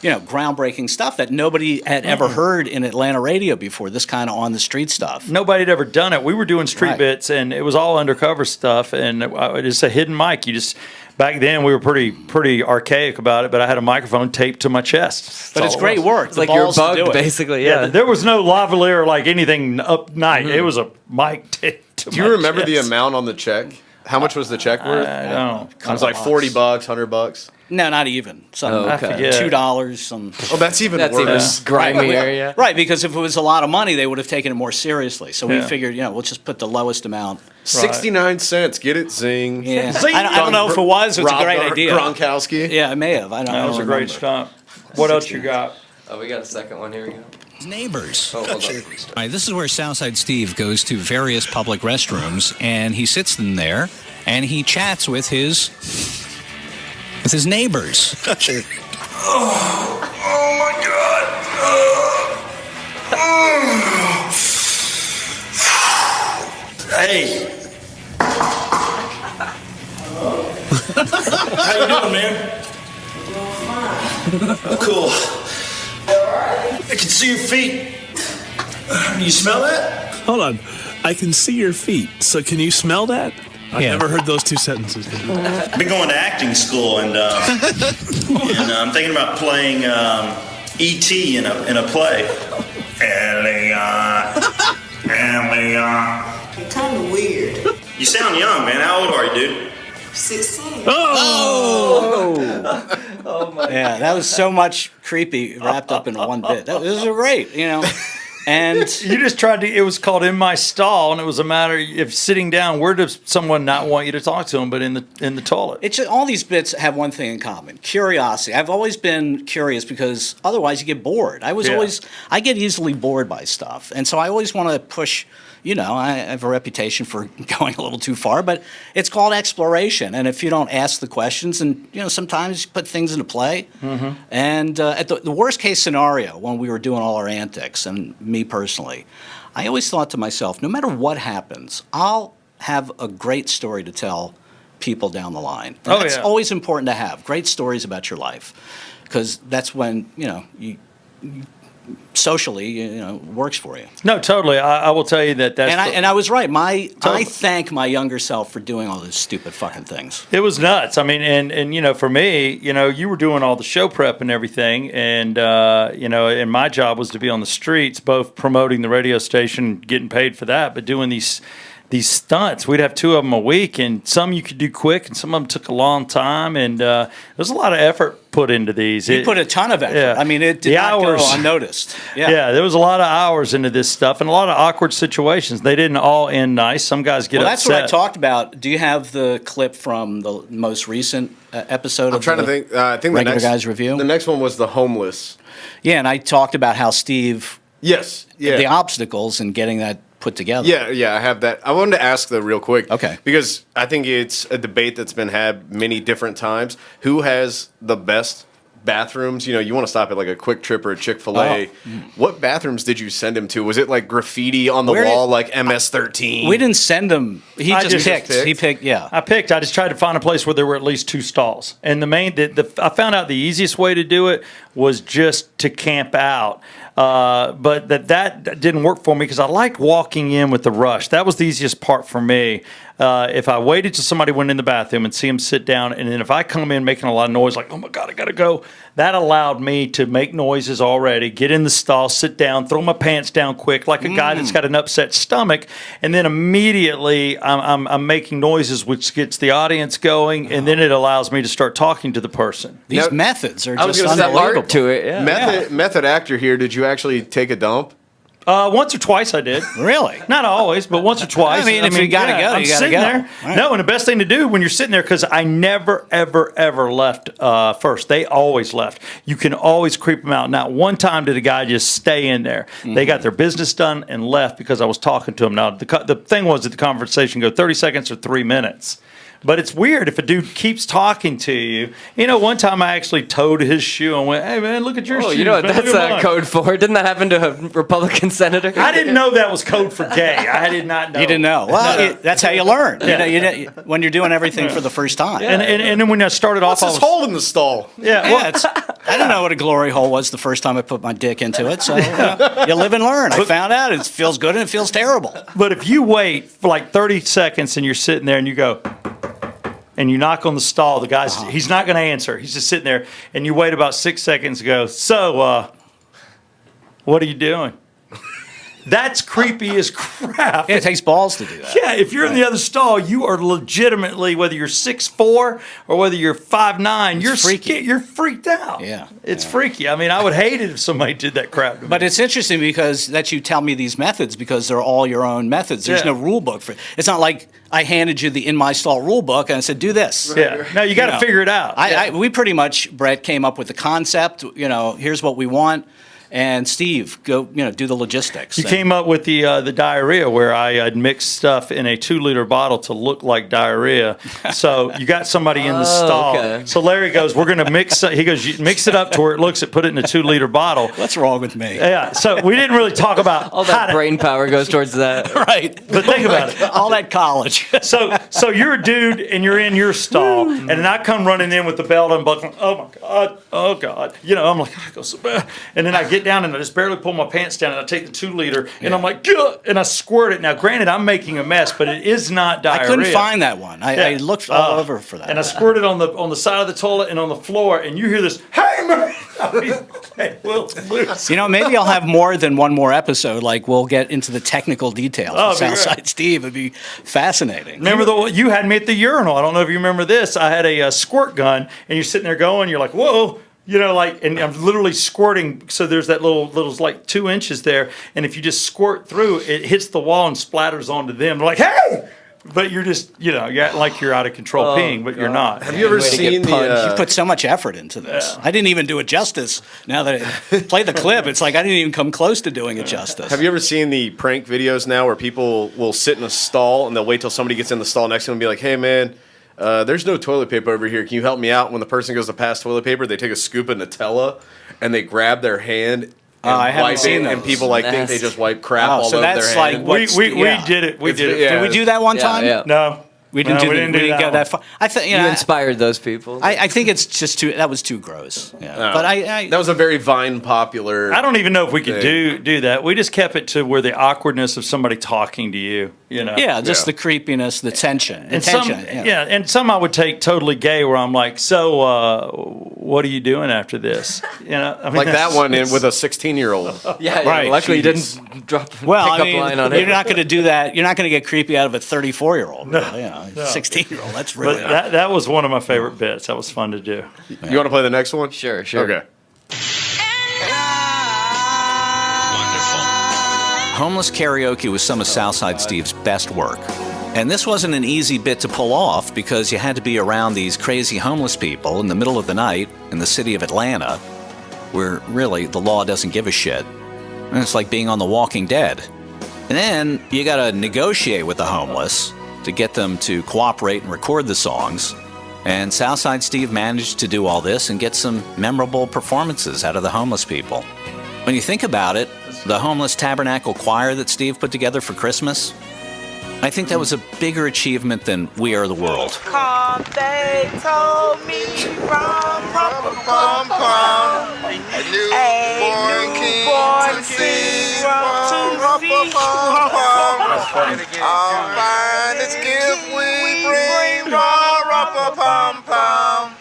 groundbreaking stuff that nobody had ever heard in Atlanta radio before. This kind of on the street stuff. Nobody had ever done it. We were doing street bits, and it was all undercover stuff, and it's a hidden mic. You just. Back then, we were pretty archaic about it, but I had a microphone taped to my chest. But it's great work. It's like you're bugged, basically. Yeah. There was no lavalier like anything up night. It was a mic taped to my chest. Do you remember the amount on the check? How much was the check worth? I don't. It was like $40, $100. No, not even. Oh, okay. $2. Some. Oh, that's even That's worse. even grimier. Yeah. Right, because if it was a lot of money, they would have taken it more seriously. So we figured, we'll just put the lowest amount. 69 cents. Get it, Zing. Yeah. I don't know if it was. It was a great idea. Gronkowski. Yeah, it may have. I don't know. That was a great stunt. What else you got? Oh, we got a second one. Here we go. Neighbors. Oh, hold on. All right, this is where Southside Steve goes to various public restrooms, and he sits in there, and he chats with his neighbors. Oh my God. Hey. How you doing, man? Cool. I can see your feet. Can you smell that? Hold on. I can see your feet. So can you smell that? I've never heard those two sentences. I've been going to acting school, and I'm thinking about playing E.T. in a play. Elliot. You're kind of weird. You sound young, man. How old are you, dude? 16. Oh my! Yeah, that was so much creepy wrapped up in one bit. Those are great, And you just tried to. It was called "In My Stall," and it was a matter of sitting down. Where does someone not want you to talk to them, but in the toilet? It's all these bits have one thing in common: curiosity. I've always been curious because otherwise you get bored. I get easily bored by stuff, and so I always want to push. I have a reputation for going a little too far, but it's called exploration. And if you don't ask the questions, and sometimes you put things into play. Mm-hmm. And at the worst case scenario, when we were doing all our antics, and me personally, I always thought to myself, no matter what happens, I'll have a great story to tell people down the line. And that's always important to have great stories about your life, because that's when you socially, works for you. No, totally. I will tell you that's. And I was right. I thank my younger self for doing all those stupid fucking things. It was nuts. I mean, and for me, you were doing all the show prep and everything, and and my job was to be on the streets, both promoting the radio station, getting paid for that, but doing these stunts. We'd have 2 of them a week, and some you could do quick, and some of them took a long time, and there's a lot of effort put into these. You put a ton of effort. Yeah. I mean, it did not go unnoticed. Yeah, there was a lot of hours into this stuff, and a lot of awkward situations. They didn't all end nice. Some guys get upset. That's what I talked about. Do you have the clip from the most recent episode? I'm trying to think. I think Regular Guys Review. The next one was the homeless. Yeah, and I talked about how Steve. Yes. Yeah. The obstacles in getting that put together. Yeah, I have that. I wanted to ask though real quick. Okay. Because I think it's a debate that's been had many different times. Who has the best bathrooms? You want to stop at like a Quick Trip or a Chick-fil-A. What bathrooms did you send him to? Was it like graffiti on the wall like MS-13? We didn't send him. He just picked. He picked, yeah. I just tried to find a place where there were at least 2 stalls. And I found out the easiest way to do it was just to camp out. But that didn't work for me because I liked walking in with the rush. That was the easiest part for me. if I waited till somebody went in the bathroom and see them sit down, and then if I come in making a lot of noise, like, oh my God, I gotta go, that allowed me to make noises already, get in the stall, sit down, throw my pants down quick, like a guy that's got an upset stomach, and then immediately I'm making noises, which gets the audience going, and then it allows me to start talking to the person. These methods are I was just gonna say unbelievable. art to it. Yeah. Method actor here. Did you actually take a dump? Once or twice I did. Really? Not always, but once or twice. I mean, if you gotta go, I'm you gotta sitting go. there. Right. No, and the best thing to do when you're sitting there, because I never, ever, ever left first. They always left. You can always creep them out. Not one time did a guy just stay in there. They got their business done and left because I was talking to them. Now, the thing was that the conversation go 30 seconds or 3 minutes. But it's weird if a dude keeps talking to you. You know, one time I actually towed his shoe and went, "Hey man, look at your shoe." You know what man, that's look at mine." code for? Didn't that happen to a Republican senator? I didn't know that was code for gay. I did not know. You didn't know. Well, that's how you learn. Yeah. When you're doing everything for the first time. And then when I started What's off, this hole in the stall? I didn't know what a glory hole was the first time I put my dick into it. So you live and learn. I found out it feels good and it feels terrible. But if you wait for like 30 seconds and you're sitting there and you go, and you knock on the stall, the guy's he's not going to answer. He's just sitting there, and you wait about 6 seconds and go, "So, what are you doing?" That's creepy as crap. Yeah, it takes balls to do that. Yeah, if you're in the other stall, you are legitimately, whether you're 6'4" or whether you're 5'9", you're freaky. You're freaked out. Yeah, it's freaky. I mean, I would hate it if somebody did that crap to me. But it's interesting because that you tell me these methods because they're all your own methods. There's no rule book for it. It's not like I handed you the In My Stall rule book and I said, do this. No, you got to figure it out. We pretty much, Brett, came up with the concept. Here's what we want. And Steve, go, do the logistics. You came up with the diarrhea where I had mixed stuff in a 2-liter bottle to look like diarrhea. So you got somebody in the stall. Okay. So Larry goes, "We're going to mix." He goes, "You mix it up to where it looks it. Put it in a 2-liter bottle." What's wrong with me? Yeah. So we didn't really talk about All that brain power goes towards that. Right. But think about it. All that college. So you're a dude and you're in your stall, and then I come running in with the belt unbuckling. Oh my God! Oh God! I'm like, I go so bad, and then I get down and I just barely pull my pants down, and I take the 2-liter, and I'm like, "Gah!" And I squirt it. Now, granted, I'm making a mess, but it is not diarrhea. I couldn't find that one. I looked all over for that. And I squirted on the side of the toilet and on the floor, and you hear this, "Hey man!" Maybe I'll have more than one more episode. Like we'll get into the technical details of Southside Steve. It'd be fascinating. Remember you had me at the urinal. I don't know if you remember this. I had a squirt gun, and you're sitting there going, you're like, "Whoa." And I'm literally squirting. So there's that little like 2 inches there. And if you just squirt through, it hits the wall and splatters onto them. They're like, "Hey!" But you're just, you're acting like you're out of control peeing, but you're not. Have you ever seen You put so much effort into this. Yeah. I didn't even do it justice. Now that I play the clip, it's like I didn't even come close to doing it justice. Have you ever seen the prank videos now where people will sit in a stall and they'll wait till somebody gets in the stall next to them and be like, "Hey man, there's no toilet paper over here. Can you help me out?" When the person goes to pass toilet paper, they take a scoop of Nutella and they grab their hand and I haven't wipe seen it, those. and people think they just wipe crap all so over that's their like hand. what- We yeah. did it. We did it. yeah. Did we do that one time? Yeah. No. We didn't No, do we didn't go that far. I think You inspired those people. I think it's just that was too gross. Yeah. But that was a very Vine popular. I don't even know if we could thing. do that. We just kept it to where the awkwardness of somebody talking to you, Yeah, just the creepiness, the tension. And some I would take totally gay, where I'm like, "So, what are you doing after this?" Like that one with a 16-year-old. Yeah, Right. luckily you didn't drop a Well, pickup line on you're it. not going to do that. You're not going to get creepy out of a 34-year-old. No. 16-year-old. That's really. But that was one of my favorite bits. That was fun to do. You want to play the next one? Sure. Okay. Homeless karaoke was some of Southside Steve's best work. And this wasn't an easy bit to pull off because you had to be around these crazy homeless people in the middle of the night in the city of Atlanta, where really the law doesn't give a shit. And it's like being on The Walking Dead. And then you gotta negotiate with the homeless to get them to cooperate and record the songs. And Southside Steve managed to do all this and get some memorable performances out of the homeless people. When you think about it, the homeless tabernacle choir that Steve put together for Christmas, I think that was a bigger achievement than We Are the World. They told me rum, rum, pum, pum. A newborn king, rum, pum, pum. Our finest gift we bring, rum, pum, pum.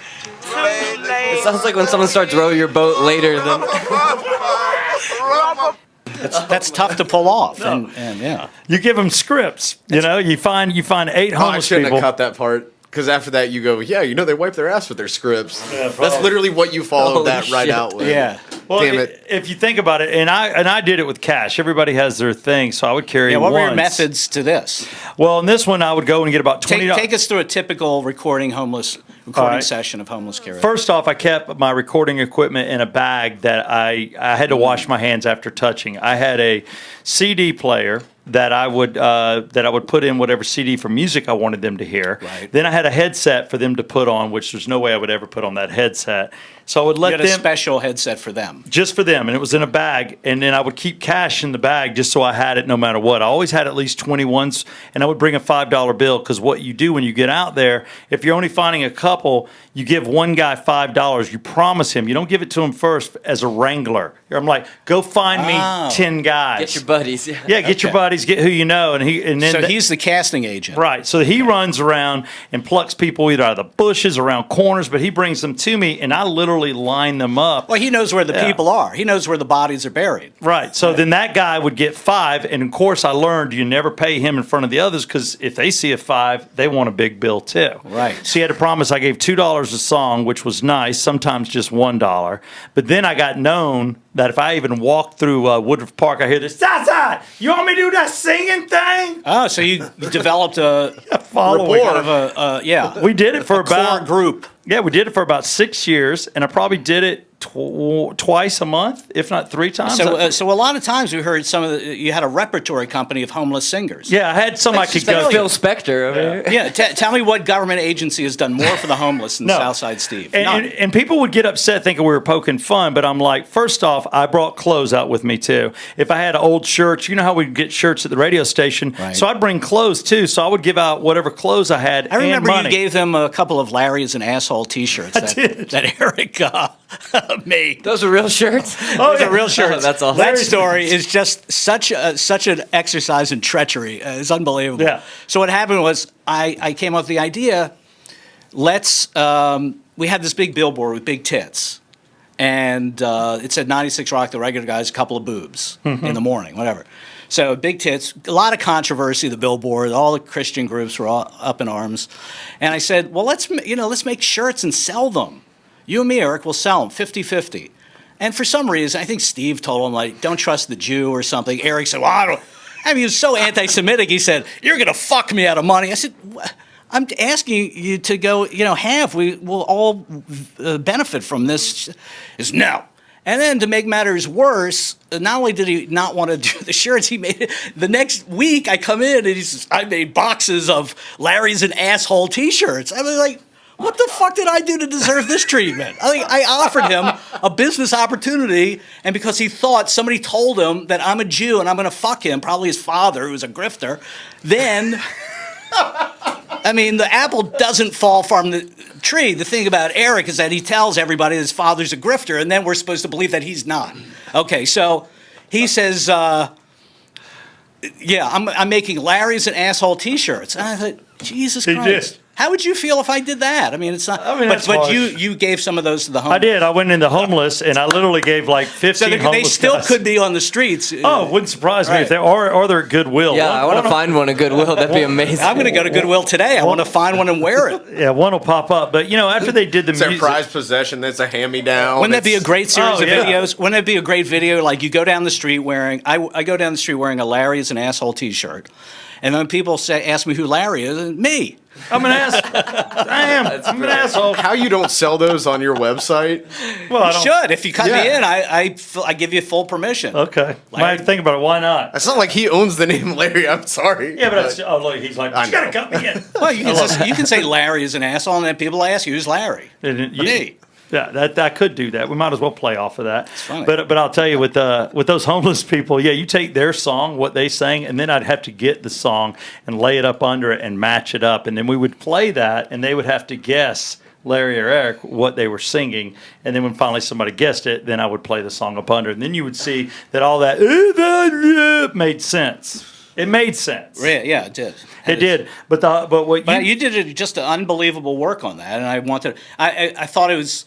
It sounds like when someone starts row your boat later than. That's tough to pull off, and yeah. You give them scripts. You know, you find 8 I homeless shouldn't people. have cut that part. Because after that, you go, yeah, they wipe their ass with their scripts. That's literally what you followed Holy that right shit. out with. Yeah. Well, Damn it. if you think about it, and I did it with cash. Everybody has their thing, so I would carry. Yeah, what were your once. methods to this? Well, in this one, I would go and get about $20. Take us through a typical recording session of homeless karaoke. First off, I kept my recording equipment in a bag that I had to wash my hands after touching. I had a CD player that I would put in whatever CD for music I wanted them to hear. Right. Then I had a headset for them to put on, which there's no way I would ever put on that headset. So I would let You had them a special headset for them. just for them, and it was in a bag. And then I would keep cash in the bag just so I had it no matter what. I always had at least 21s, and I would bring a $5 bill because what you do when you get out there, if you're only finding a couple, you give one guy $5. You promise him. You don't give it to him first as a wrangler. I'm like, go find me 10 guys. Get your buddies. Yeah, get your buddies, get who you know, and then So he's the casting agent. right. So he runs around and plucks people either out of the bushes, around corners, but he brings them to me, and I literally line them up. Well, he knows where the Yeah. people are. He knows where the bodies are buried. Right. So then that guy would get 5, and of course I learned you never pay him in front of the others because if they see a 5, they want a big bill too. Right. So he had to promise. I gave $2 a song, which was nice. Sometimes just $1. But then I got known that if I even walked through Woodruff Park, I hear this Southside. You want me to do that singing thing? Oh, so you developed a Following. kind of a yeah. We did it for core about group. Yeah, we did it for about 6 years, and I probably did it twice a month, if not 3 times. So a lot of times we heard you had a repertory company of homeless singers. Yeah, I had some I could go. Phil Spector over here. Yeah, tell me what government agency has done more for the homeless than Southside Steve. And people would get upset thinking we were poking fun, but I'm like, first off, I brought clothes out with me too. If I had old shirts, you know how we'd get shirts at the radio station, Right. so I'd bring clothes too. So I would give out whatever clothes I had. I remember and money. you gave them a couple of Larry's an asshole T-shirts that Eric made. Those are real shirts? Those are real shirts. That's awesome. That story is just such an exercise in treachery. It's unbelievable. Yeah. So what happened was I came up with the idea. We had this big billboard with big tits, and it said 96 Rock, the regular guys, a couple of boobs in the morning, whatever. So big tits, a lot of controversy. The billboard, all the Christian groups were all up in arms, and I said, well, let's make shirts and sell them. You and me, Eric, will sell them 50-50. And for some reason, I think Steve told him, like, don't trust the Jew or something. Eric said, well, he was so anti-Semitic. He said, you're going to fuck me out of money. I said, I'm asking you to go, we will all benefit from this. He said, no. And then to make matters worse, not only did he not want to do the shirts, he made it. The next week, I come in and he says, I made boxes of Larry's an asshole T-shirts. I was like, what the fuck did I do to deserve this treatment? I offered him a business opportunity, and because he thought somebody told him that I'm a Jew and I'm going to fuck him, probably his father, who was a grifter, then, the apple doesn't fall from the tree. The thing about Eric is that he tells everybody his father's a grifter, and then we're supposed to believe that he's not. Okay, so he says, I'm making Larry's an asshole T-shirts. And I thought, Jesus Christ. did. How would you feel if I did that? It's not. That's but harsh. you gave some of those to the homeless. I did. I went into homeless, and I literally gave like 15 So they homeless still guys. could be on the streets. Oh, it wouldn't surprise me Right. if they are, or they're at Goodwill. Yeah, I want to find one at Goodwill. That'd be amazing. I'm going to go to Goodwill today. I want to find one and wear it. Yeah, one will pop up. But after they did the It's their music, prized possession. That's a hand-me-down. Wouldn't that be a great series Oh, of yeah. videos? Wouldn't it be a great video? Like you go down the street wearing, I go down the street wearing a Larry's an asshole T-shirt, and then people ask me who Larry is, and me. I'm an ass. I'm an asshole. How you don't sell those on your website? Well, I You don't- should. If you cut me in, I give you full permission. Okay. Larry- Might think about it. Why not? It's not like he owns the name Larry. I'm sorry. Yeah, but look, he's like, you gotta cut me in. Well, you can say Larry is an asshole, and then people ask you, who's Larry? And Me. Yeah, that I could do that. We might as well play off of that. funny. But I'll tell you, with those homeless people, yeah, you take their song, what they sang, and then I'd have to get the song and lay it up under it and match it up, and then we would play that, and they would have to guess, Larry or Eric, what they were singing, and then when finally somebody guessed it, then I would play the song up under, and then you would see that all that made sense. It made sense. Yeah, it did. It did. But you did just an unbelievable work on that, and I thought it was.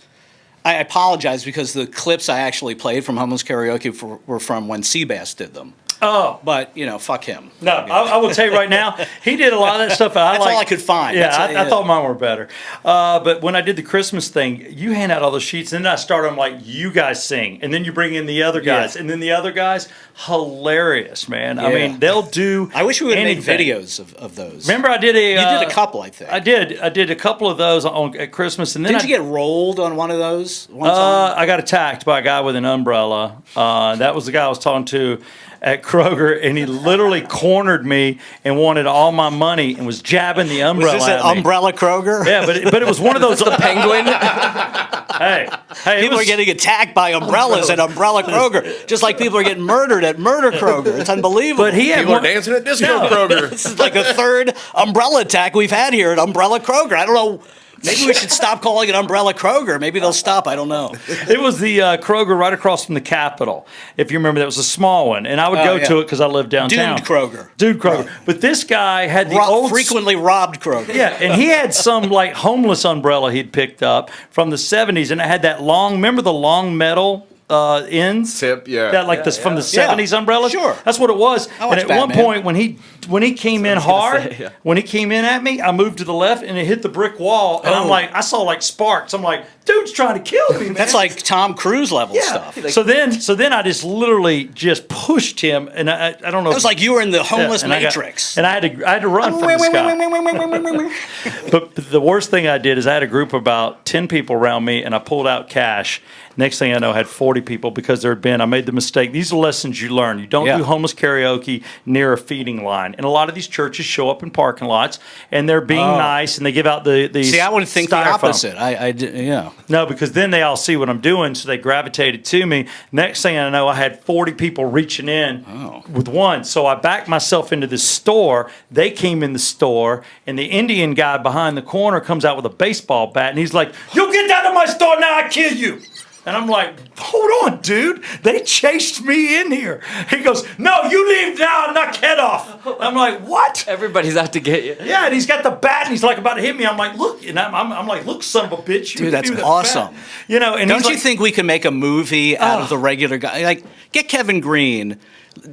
I apologize because the clips I actually played from Homeless Karaoke were from when Seabass did them. Oh, but fuck him. No, I will tell you right now, he did a lot of that stuff. That's all I could find. Yeah, I thought mine were better. But when I did the Christmas thing, you hand out all the sheets, and then I start them like, you guys sing, and then you bring in the other guys, and then the other guys. Hilarious, man. Yeah. I mean, they'll do. I wish we would make anything. videos of those. Remember, I did a. You did a couple, I think. I did a couple of those at Christmas, and then did you get rolled on one of those? One time? I got attacked by a guy with an umbrella. That was the guy I was talking to at Kroger, and he literally cornered me and wanted all my money and was jabbing the umbrella. Was this at an me. umbrella Kroger? Yeah, but it was one of those. The penguin. Hey, people are getting attacked by umbrellas at Umbrella Kroger, just like people are getting murdered at Murder Kroger. It's unbelievable. But he had People are dancing at Disco Kroger. This is like a third umbrella attack we've had here at Umbrella Kroger. I don't know. Maybe we should stop calling it Umbrella Kroger. Maybe they'll stop. I don't know. It was the Kroger right across from the Capitol. If you remember, that was a small one. And I would go to it because I lived downtown. Dude Kroger. Right. But this guy had the old... Frequently robbed Kroger. Yeah, and he had some like homeless umbrella he'd picked up from the 70s. And it had that long... Remember the long metal... ends tip, yeah, that like this from the 70s umbrellas. Sure, that's what it was. And at Batman. one point, when he came in hard, when he came in at me, I moved to the left and it hit the brick wall, and I'm like, I saw like sparks. I'm like, dude's trying to kill me, man. That's like Tom Cruise level stuff. So then I just literally just pushed him, and I don't know. It was like you were in the homeless Matrix, and I had to run from this guy. But the worst thing I did is I had a group of about 10 people around me, and I pulled out cash. Next thing I know, I had 40 people because I made the mistake. These are lessons you learn. You don't do homeless karaoke near a feeding line. And a lot of these churches show up in parking lots, and they're being nice, and they give out the See, I would think styrofoam. the opposite. No, because then they all see what I'm doing, so they gravitated to me. Next thing I know, I had 40 people reaching in with one. So I backed myself into this store. They came in the store, and the Indian guy behind the corner comes out with a baseball bat, and he's like, "You get out of my store now, I kill you." And I'm like, hold on, dude. They chased me in here. He goes, no, you leave now and knock head off. I'm like, what? Everybody's out to get you. Yeah, and he's got the bat and he's like about to hit me. I'm like, look, and I'm like, look, son of a bitch. Dude, that's awesome. And don't you think we can make a movie out of the regular guy? Like, get Kevin Green,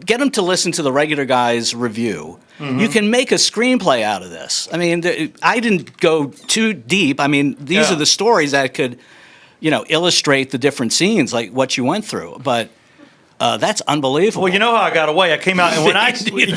get him to listen to the regular guy's review. Mm-hmm. You can make a screenplay out of this. I mean, I didn't go too deep. I mean, these are the stories that could... illustrate the different scenes, like what you went through. But that's unbelievable. Well, you know how I got away? I came out, and when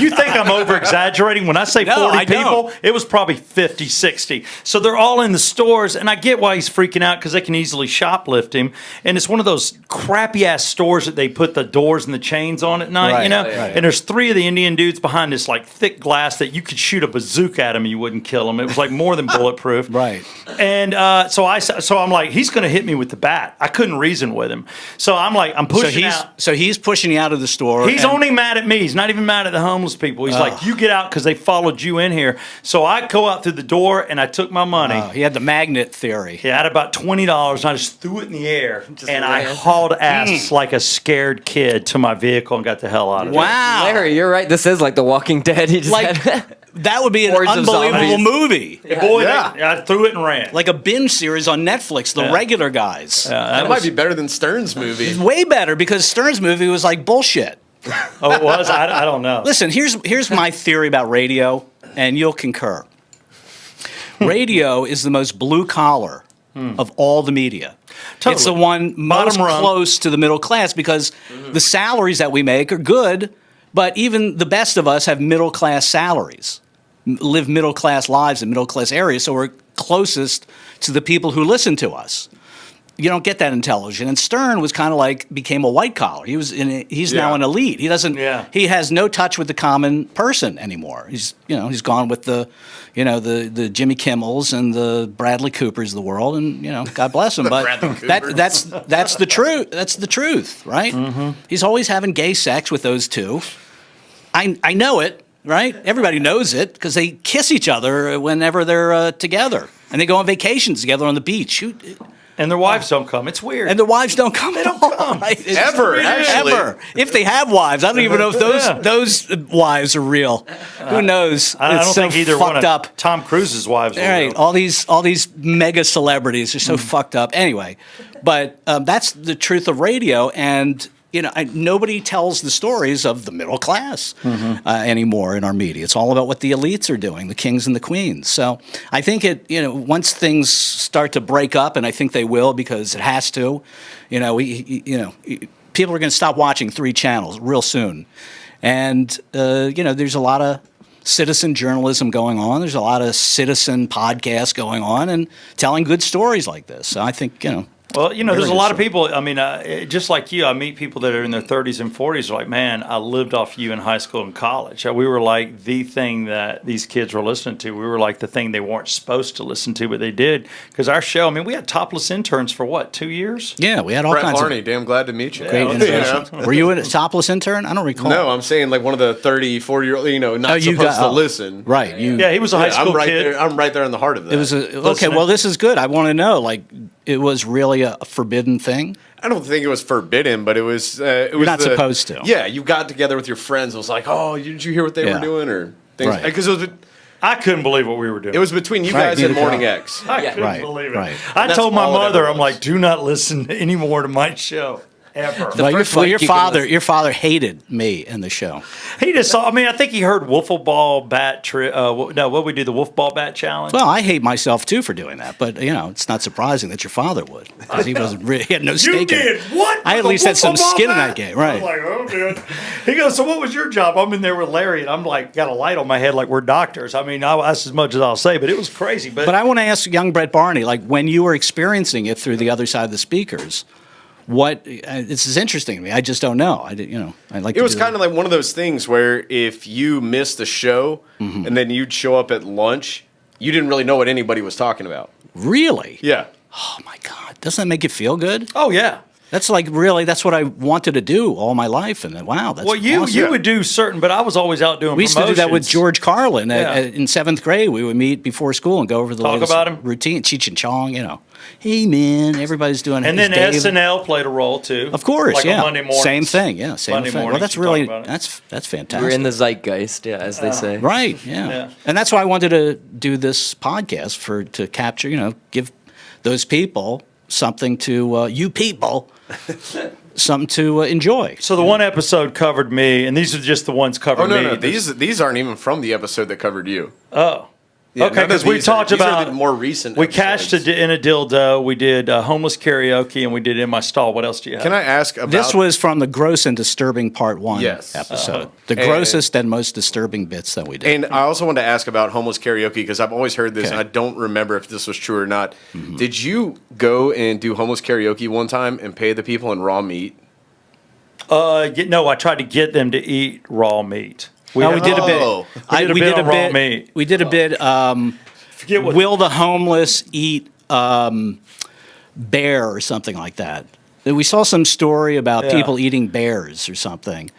you think I'm over-exaggerating, when I say 40 people, it was probably 50, 60. So they're all in the stores, and I get why he's freaking out, because they can easily shoplift him. And it's one of those crappy-ass stores that they put the doors and the chains on at night, Right. And there's 3 of the Indian dudes behind this, like, thick glass that you could shoot a bazooka at him and you wouldn't kill him. It was, like, more than bulletproof. Right. And so I'm like, he's going to hit me with the bat. I couldn't reason with him. So I'm like, I'm pushing out. So he's pushing you out of the store. He's only mad at me. He's not even mad at the homeless people. He's like, you get out because they followed you in here. So I go out through the door and I took my money. He had the magnet theory. He had about $20 and I just threw it in the air and I hauled ass like a scared kid to my vehicle and got the hell out of there. Wow. Larry, you're right. This is like The Walking Dead. He just had that would be an unbelievable movie. I threw it and ran. Like a binge series on Netflix, The Regular Guys. That might be better than Stern's movie. It's way better because Stern's movie was like bullshit. Oh, it was? I don't know. Listen, here's my theory about radio, and you'll concur. Radio is the most blue collar of all the media. Totally. It's the one most close to the middle class because the salaries that we make are good, but even the best of us have middle class salaries, live middle class lives in middle class areas, so we're closest to the people who listen to us. You don't get that in television. And Stern was kind of like became a white collar. He's now an elite. He doesn't. Yeah. He has no touch with the common person anymore. He's gone with the Jimmy Kimmels and the Bradley Coopers of the world, and God bless him. But that's the truth. That's the truth, right? Mm-hmm. He's always having gay sex with those two. I know it, right? Everybody knows it because they kiss each other whenever they're together, and they go on vacations together on the beach. And their wives don't come. It's weird. And their wives don't come at all. Right? Ever. If they have wives. I don't even know if those wives are real. Who knows? I don't think either one of up. Tom Cruise's wives are real. All these mega celebrities are so fucked up. Anyway, but that's the truth of radio, and nobody tells the stories of the middle class anymore in our media. It's all about what the elites are doing, the kings and the queens. So I think once things start to break up, and I think they will because it has to, people are going to stop watching 3 channels real soon. And, there's a lot of citizen journalism going on. There's a lot of citizen podcasts going on and telling good stories like this. So I think, Well, there's a lot of people. I mean, just like you, I meet people that are in their 30s and 40s. Are like, man, I lived off you in high school and college. We were like the thing that these kids were listening to. We were like the thing they weren't supposed to listen to, but they did because our show. I mean, we had topless interns for what, 2 years? Yeah, we had all Brett kinds Harney, damn glad to meet you. Great innovations. Were you a topless intern? I don't recall. No, I'm saying like one of the 30, 40-year-old, not supposed to listen. Right. He was a high school kid. I'm right there in the heart of that. It was okay. Well, this is good. I want to know, it was really a forbidden thing? I don't think it was forbidden, but it was. You're not supposed to. Yeah, you got together with your friends. It was like, oh, did you hear what they were doing or things? Because it was. I couldn't believe what we were doing. It was between you guys and Morning X. I couldn't believe it. I told my mother, I'm like, do not listen anymore to my show. Ever. Well, your father hated me in the show. He just saw. I mean, I think he heard wiffle ball bat. What we do, the wiffle ball bat challenge. Well, I hate myself too for doing that, but it's not surprising that your father would because he wasn't. He had no stake in it. What? I at least had some skin in that game, right? I'm like, oh man. He goes, so what was your job? I'm in there with Larry, and I'm like, got a light on my head, like we're doctors. I mean, that's as much as I'll say, but it was crazy. But I want to ask young Brett Barney, like when you were experiencing it through the other side of the speakers. This is interesting to me. I just don't know. It was kind of like one of those things where if you missed the show and then you'd show up at lunch, you didn't really know what anybody was talking about. Really? Yeah. Oh my God! Doesn't that make you feel good? Oh yeah. That's that's what I wanted to do all my life, and wow, that's you awesome. would do certain, but I was always out doing. We used to do that with George Carlin in 7th grade. We would meet before school and go over the latest routine, Cheech and Chong. Hey man, everybody's doing. And then SNL played a role too. Of course, like on Monday morning. Same thing, same Monday thing. Well, that's really that's fantastic. We're in the zeitgeist, as they say. Right, yeah. And that's why I wanted to do this podcast to capture, give those people something to something to enjoy. So the one episode covered me, and these are just the ones covered me. No, these aren't even from the episode that covered you. Oh. Yeah, okay, because we talked about the more recent. We cashed in a dildo. We did homeless karaoke, and we did in my stall. What else do you have? Can I ask about this? Was from the Gross and Disturbing Part 1 episode. The grossest and most disturbing bits that we did. And I also wanted to ask about homeless karaoke because I've always heard this, and I don't remember if this was true or not. Did you go and do homeless karaoke one time and pay the people in raw meat? No, I tried to get them to eat raw meat. We did a bit. We did a bit. We did a bit. Will the homeless eat bear or something like that? We saw some story about people eating bears or something,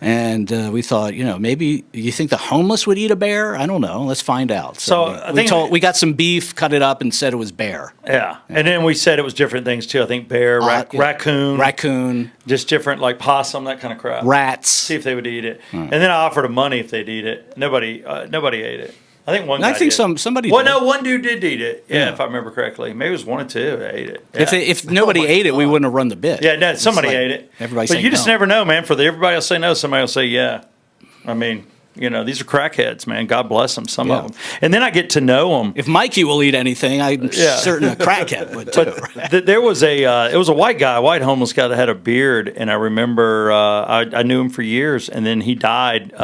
and we thought, maybe you think the homeless would eat a bear? I don't know. Let's find out. So we got some beef, cut it up, and said it was bear. Yeah, and then we said it was different things too. I think bear, raccoon, just different like possum, that kind of crap. Rats. See if they would eat it, and then I offered them money if they'd eat it. Nobody ate it. I think one. I think did. somebody. Well, did. no, one dude did eat it. Yeah, if I remember correctly, maybe it was 1 or 2 that ate it. Yeah. If nobody ate it, we wouldn't have run the bit. Yeah, no, somebody ate it. Everybody. But you just never know, man. For everybody will say no, somebody will say yeah. I mean, these are crackheads, man. God bless them, some of them. And then I get to know them. If Mikey will eat anything, I'm certain a crackhead would too. But there was it was a white homeless guy that had a beard, and I remember I knew him for years, and then he died.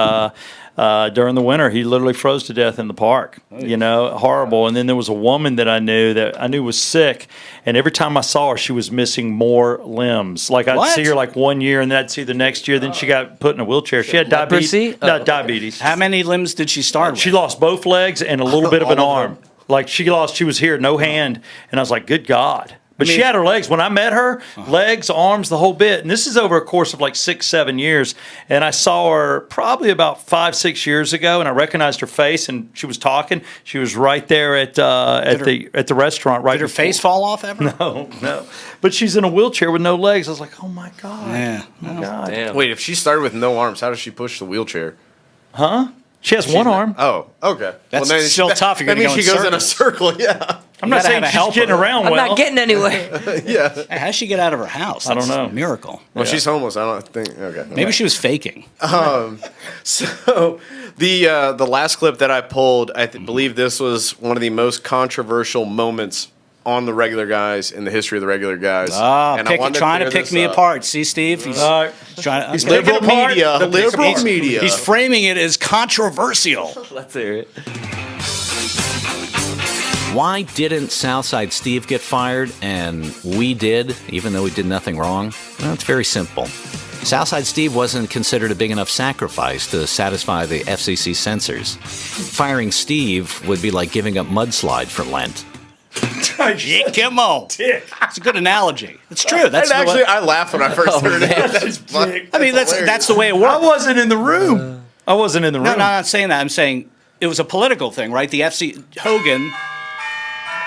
during the winter. He literally froze to death in the park. You know, horrible. And then there was a woman that I knew was sick, and every time I saw her, she was missing more limbs. Like I'd see her like 1 year, and then I'd see her the next year. Then she got put in a wheelchair. She had diabetes. Diabetes. How many limbs did she start with? She lost both legs and a little bit of an arm. Like she was here, no hand, and I was like, good God. But she had her legs. When I met her, legs, arms, the whole bit. And this is over a course of like 6-7 years. And I saw her probably about 5-6 years ago, and I recognized her face. And she was talking. She was right there at the restaurant. Right. Did her face fall off ever? No. But she's in a wheelchair with no legs. I was like, oh my God. Yeah. Oh my God. Damn. Wait, if she started with no arms, how does she push the wheelchair? Huh? She has one arm. Oh, okay. That's still tough. You're That gonna means she go in goes in a circle. Yeah. I'm not saying she's getting around I'm well. not getting anywhere. Yeah. Hey, how'd she get out of her house? I don't That's know. a miracle. Well, she's homeless. I don't think. Okay. Maybe she was faking. So the last clip that I pulled, I believe this was one of the most controversial moments on the Regular Guys in the history of the Regular Guys. And I wanted trying to clear pick this me up. apart. See, Steve? He's trying to. He's Liberal picking apart media. the Liberal piece. media. He's framing it as controversial. Let's hear it. Why didn't Southside Steve get fired and we did, even though we did nothing wrong? Well, it's very simple. Southside Steve wasn't considered a big enough sacrifice to satisfy the FCC censors. Firing Steve would be like giving up mudslide for Lent. Come on. It's a good analogy. It's true. That's And actually, I laughed when I first heard it. That's funny. I mean, that's the way it works. I wasn't in the room. I wasn't in the room. No, I'm not saying that. I'm saying it was a political thing, right? The FC Hogan.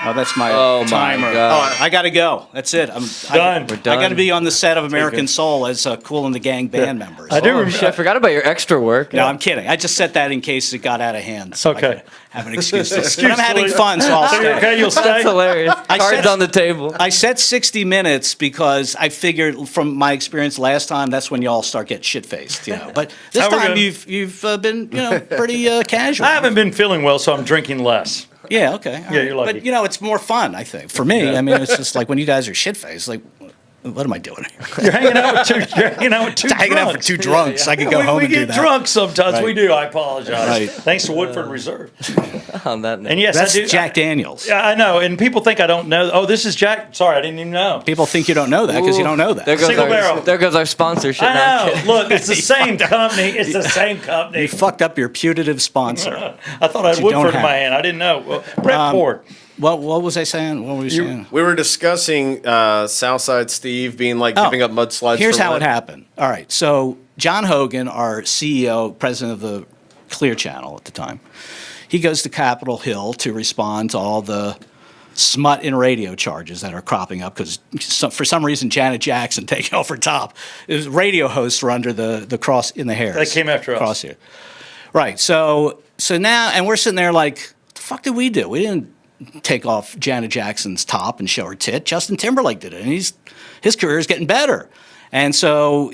Oh, that's my timer. God. I got to go. That's it. I'm Done. I got to be on the set of American Soul as Kool and the Gang band members. I do Oh, remember. shit, I forgot about your extra work. No, I'm kidding. I just set that in case it got out of hand. So Okay. I could have an excuse. But I'm having fun, so I'll So you're stay. okay? You'll stay? That's hilarious. I Cards said- on the table. I said 60 minutes because I figured from my experience last time, that's when y'all start getting shit-faced, you know. But this How we're time gonna- you've been, pretty casual. I haven't been feeling well, so I'm drinking less. Yeah, okay. all Yeah, right. you're lucky. But, it's more fun, I think. For me, I mean, it's just like when you guys are shit-faced, like, what am I doing here? You're hanging out with two. You're hanging out with two Hanging out with drunks. two drunks. I could go home we and do get that. drunk sometimes. Right. We do. I apologize. Right. Thanks to Woodford Reserve. On that note. And yes, That's I do. Jack Daniels. Yeah, I know. And people think I don't know. Oh, this is Jack. Sorry, I didn't even know. People think you don't know that because you don't know that. There goes Single our, barrel. There goes our sponsorship. I No, I'm know. kidding. Look, it's the same company. It's the same company. You fucked up your putative sponsor. I thought I had you don't Woodford in my have. hand. I didn't know. Well, Brett Ford. What was I saying? What were you saying? We were discussing Southside Steve being like giving up mudslides. Here's for how Lent. it happened. All right. So John Hogan, our CEO, president of the Clear Channel at the time, he goes to Capitol Hill to respond to all the smut in radio charges that are cropping up because for some reason Janet Jackson taking off her top. It was radio hosts were under the cross in the hairs. They came after us. Crosshair. Right. So now, and we're sitting there like, what the fuck did we do? We didn't take off Janet Jackson's top and show her tit. Justin Timberlake did it, and his career is getting better. And so,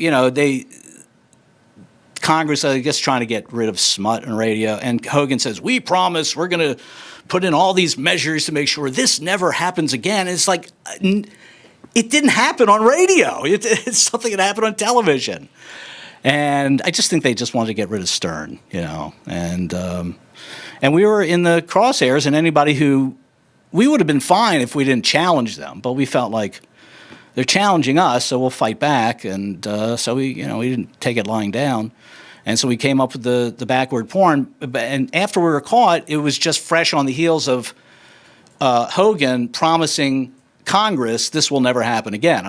Congress, I guess, trying to get rid of smut in radio. And Hogan says, we promise we're going to put in all these measures to make sure this never happens again. It's like, it didn't happen on radio. It's something that happened on television. And I just think they just wanted to get rid of Stern, And we were in the crosshairs, and we would have been fine if we didn't challenge them, but we felt like they're challenging us, so we'll fight back, and so we didn't take it lying down, and so we came up with the backward porn, and after we were caught, it was just fresh on the heels of Hogan promising Congress this will never happen again.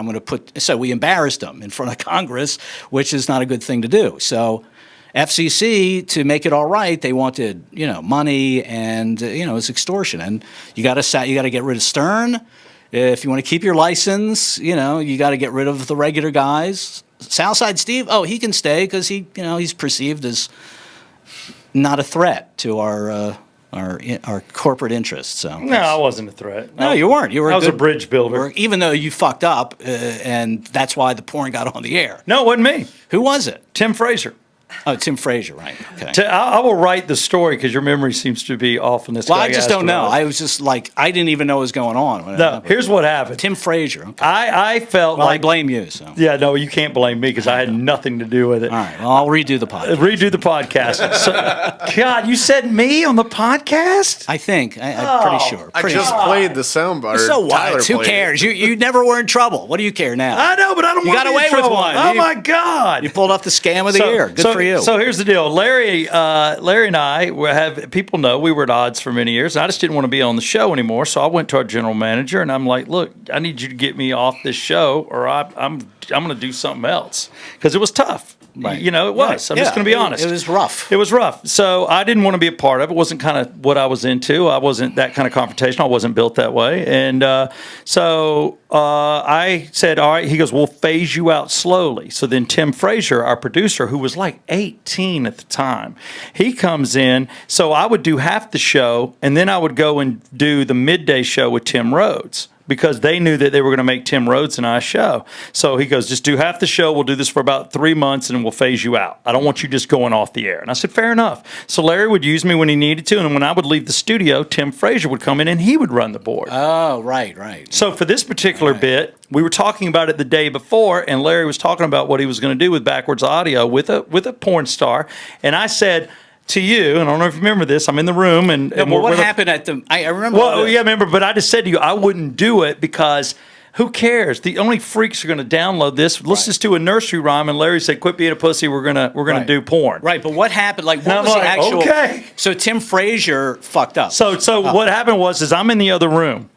So we embarrassed them in front of Congress, which is not a good thing to do. So FCC, to make it all right, they wanted, money and, it's extortion. And you got to get rid of Stern. If you want to keep your license, you got to get rid of the regular guys. Southside Steve, he can stay because he's perceived as not a threat to our corporate interests. So No, I wasn't a threat. no, you weren't. You were. I was a good- bridge builder. even though you fucked up, and that's why the porn got on the air. No, it wasn't me. Who was it? Tim Fraser. Oh, Tim Frazier, right? Okay. I will write the story because your memory seems to be off on this. Well, guy I just don't know. I was just like, I didn't even know what was going on. When it No, happened. here's what happened. Tim Frazier. Okay. I felt Well, I like blame you. So. yeah, no, you can't blame me because I had nothing to do with it. All right. Well, I'll redo the podcast. Redo the podcast. So, God, you said me on the podcast? I think. I'm pretty sure. I Pretty just sure. played the soundbite. So what? Tyler Who played it. cares? You never were in trouble. What do you care now? I know, but I don't You want got to be away in with trouble. one. Oh You- my God! You pulled off the scam of the year. Good for you. So here's the deal. Larry and I have people know we were at odds for many years. I just didn't want to be on the show anymore, so I went to our general manager and I'm like, "Look, I need you to get me off this show, or I'm going to do something else," because it was tough. Right. You know, it was. I'm just going to be honest. It was rough. It was rough. So I didn't want to be a part of it. It wasn't kind of what I was into. I wasn't that kind of confrontational. I wasn't built that way. And so I said, all right. He goes, we'll phase you out slowly. So then Tim Frazier, our producer, who was like 18 at the time, he comes in. So I would do half the show, and then I would go and do the midday show with Tim Rhodes, because they knew that they were going to make Tim Rhodes and I a show. So he goes, just do half the show. We'll do this for about 3 months, and we'll phase you out. I don't want you just going off the air. And I said, fair enough. So Larry would use me when he needed to, and when I would leave the studio, Tim Frazier would come in, and he would run the board. Oh, right. So for this particular bit, we were talking about it the day before, and Larry was talking about what he was going to do with backwards audio with a porn star. And I said to you, and I don't know if you remember this, I'm in the room, and what happened at the? I remember. Well, yeah, I remember, but I just said to you, I wouldn't do it because who cares? The only freaks are going to download this. Let's just do a nursery rhyme. And Larry said, "Quit being a pussy. We're gonna do porn." Right, but what happened? Like, And what I'm was the like, actual? okay. So Tim Frazier fucked up. So what happened was I'm in the other room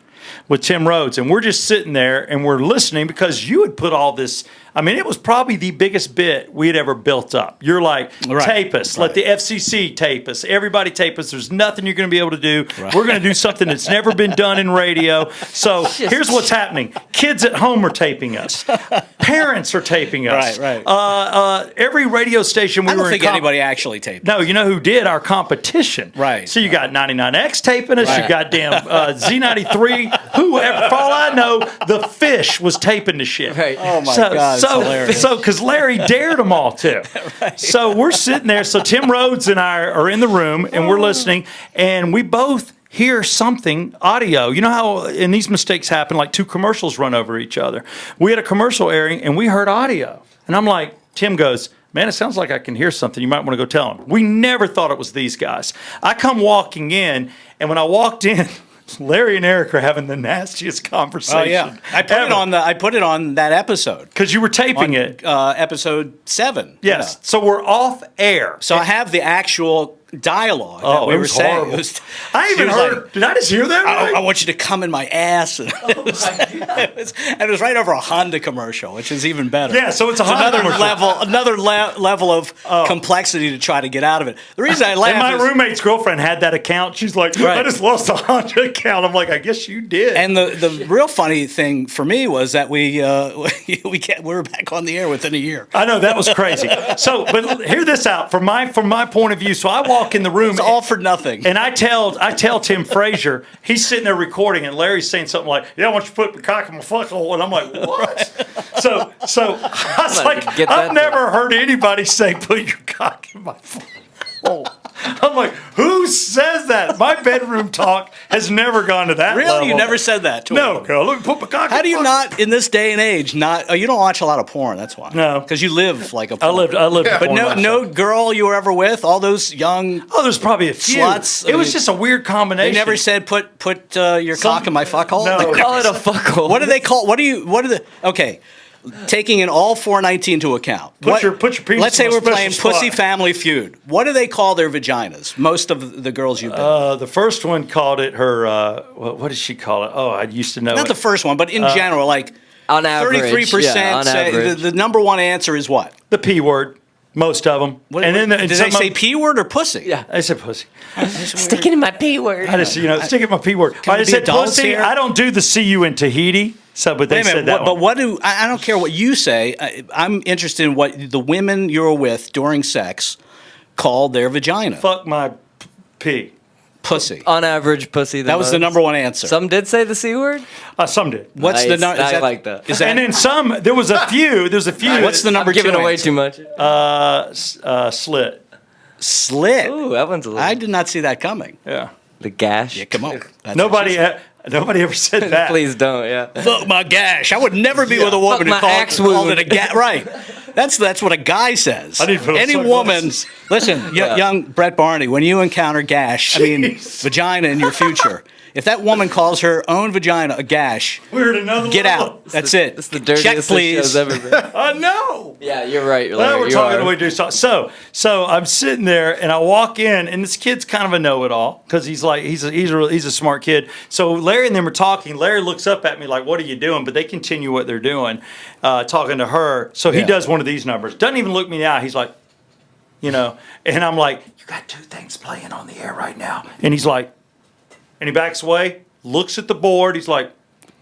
with Tim Rhodes, and we're just sitting there and we're listening because you had put all this. I mean, it was probably the biggest bit we had ever built up. You're like, tape us. Let the FCC tape us. Everybody tape us. There's nothing you're going to be able to do. Right. We're going to do something that's never been done in radio. So here's what's happening. Kids at home are taping us. Parents are taping us. Right. Every radio station we I don't were think in anybody actually taped. No, you know who did? Our competition. Right. So you got 99X taping us. Right. You got damn Z93. Whoever. For all I know, the Fish was taping the shit. Right. Oh my God, it's hilarious. So because Larry dared them all to. Right. So we're sitting there. So Tim Rhodes and I are in the room and we're listening, and we both hear something audio. You know how and these mistakes happen, like two commercials run over each other. We had a commercial airing and we heard audio. And I'm like, Tim goes, man, it sounds like I can hear something. You might want to go tell him. We never thought it was these guys. I come walking in, and when I walked in, Larry and Eric are having the nastiest conversation. Oh yeah, I put it on that episode because you were taping it. Episode 7. Yes. So we're off air. So I have the actual dialogue that we it were was saying. horrible. It was, I even heard. like, did I just hear that? Right? I want you to come in my ass. And it was right over a Honda commercial, which is even better. Yeah, so it's a Honda another level of complexity to try to get out of it. The reason I laugh and my is, roommate's girlment had that account. She's like, I just lost a Honda account. I'm like, I guess you did. And the real funny thing for me was that we were back on the air within a year. I know, that was crazy. So, but hear this out from my point of view. So I walk in the room. It's all for nothing. And I tell Tim Frazier, he's sitting there recording, and Larry's saying something like, "Yeah, I want you to put my cock in my fuck hole," and I'm like, "What?" So I was like, I've never heard anybody say, "Put your cock in my fuck hole." I'm like, who says that? My bedroom talk has never gone to that level. Really? You never said that to No, him? girl. Look, put my cock. How do you not, in this day and age, not? Oh, you don't watch a lot of porn. That's why. No, because you live like a porn. I lived. But no girl you were ever with. All those young. Oh, there's probably a few sluts. It was just a weird combination. They never said put your cock in my fuck hole. No. They call it a fuck hole. What do they call? What are the? Okay. Taking in all 419 into account. Put your penis. Let's say in a we're special playing spot. Pussy Family Feud. What do they call their vaginas? Most of the girls you've been with. The first one called it her. What did she call it? Oh, I used to know. Not the first one, but in general, like on average, 33% say the number one answer is what? The P word. Most of them. Did they say P word or pussy? Yeah, I said pussy. Sticking in my P word. I just stick in my P word. I just said pussy. Here? I don't do the see you in Tahiti. So, but they said that. But what do I don't care what you say. I'm interested in what the women you're with during sex called their vagina. Fuck my pee. Pussy. On average, pussy. That was the number one answer. Some did say the C word. Some did. What's the number? I like that. Is that? And then some. There was a few. There's a few. What's the number I'm giving two away answer? too much. Slit. Slit. Ooh, that one's a little. I did not see that coming. Yeah. The gash. Yeah, come on. That's Nobody ever said that. Please don't. Yeah. Fuck my gash. I would never be with a woman who Fuck my axe called wound. it a gash. Right. That's what a guy says. I need to put on Any sunglasses. woman, listen, young Brett Barney, when you encounter gash, vagina in your future, if that woman calls her own vagina a gash, We're at another get level. out. That's it. It's the dirtiest Check, this please. show's ever been. No. Yeah, you're right. Well, Larry, we're you talking are. the way we do stuff. So I'm sitting there and I walk in and this kid's kind of a know-it-all because he's a smart kid. So Larry and them are talking. Larry looks up at me like, "What are you doing?" But they continue what they're doing, talking to her. So he does one of these numbers. Doesn't even look me in the eye. He's like, and I'm like, "You got two things playing on the air right now." And he's like, and he backs away, looks at the board. He's like,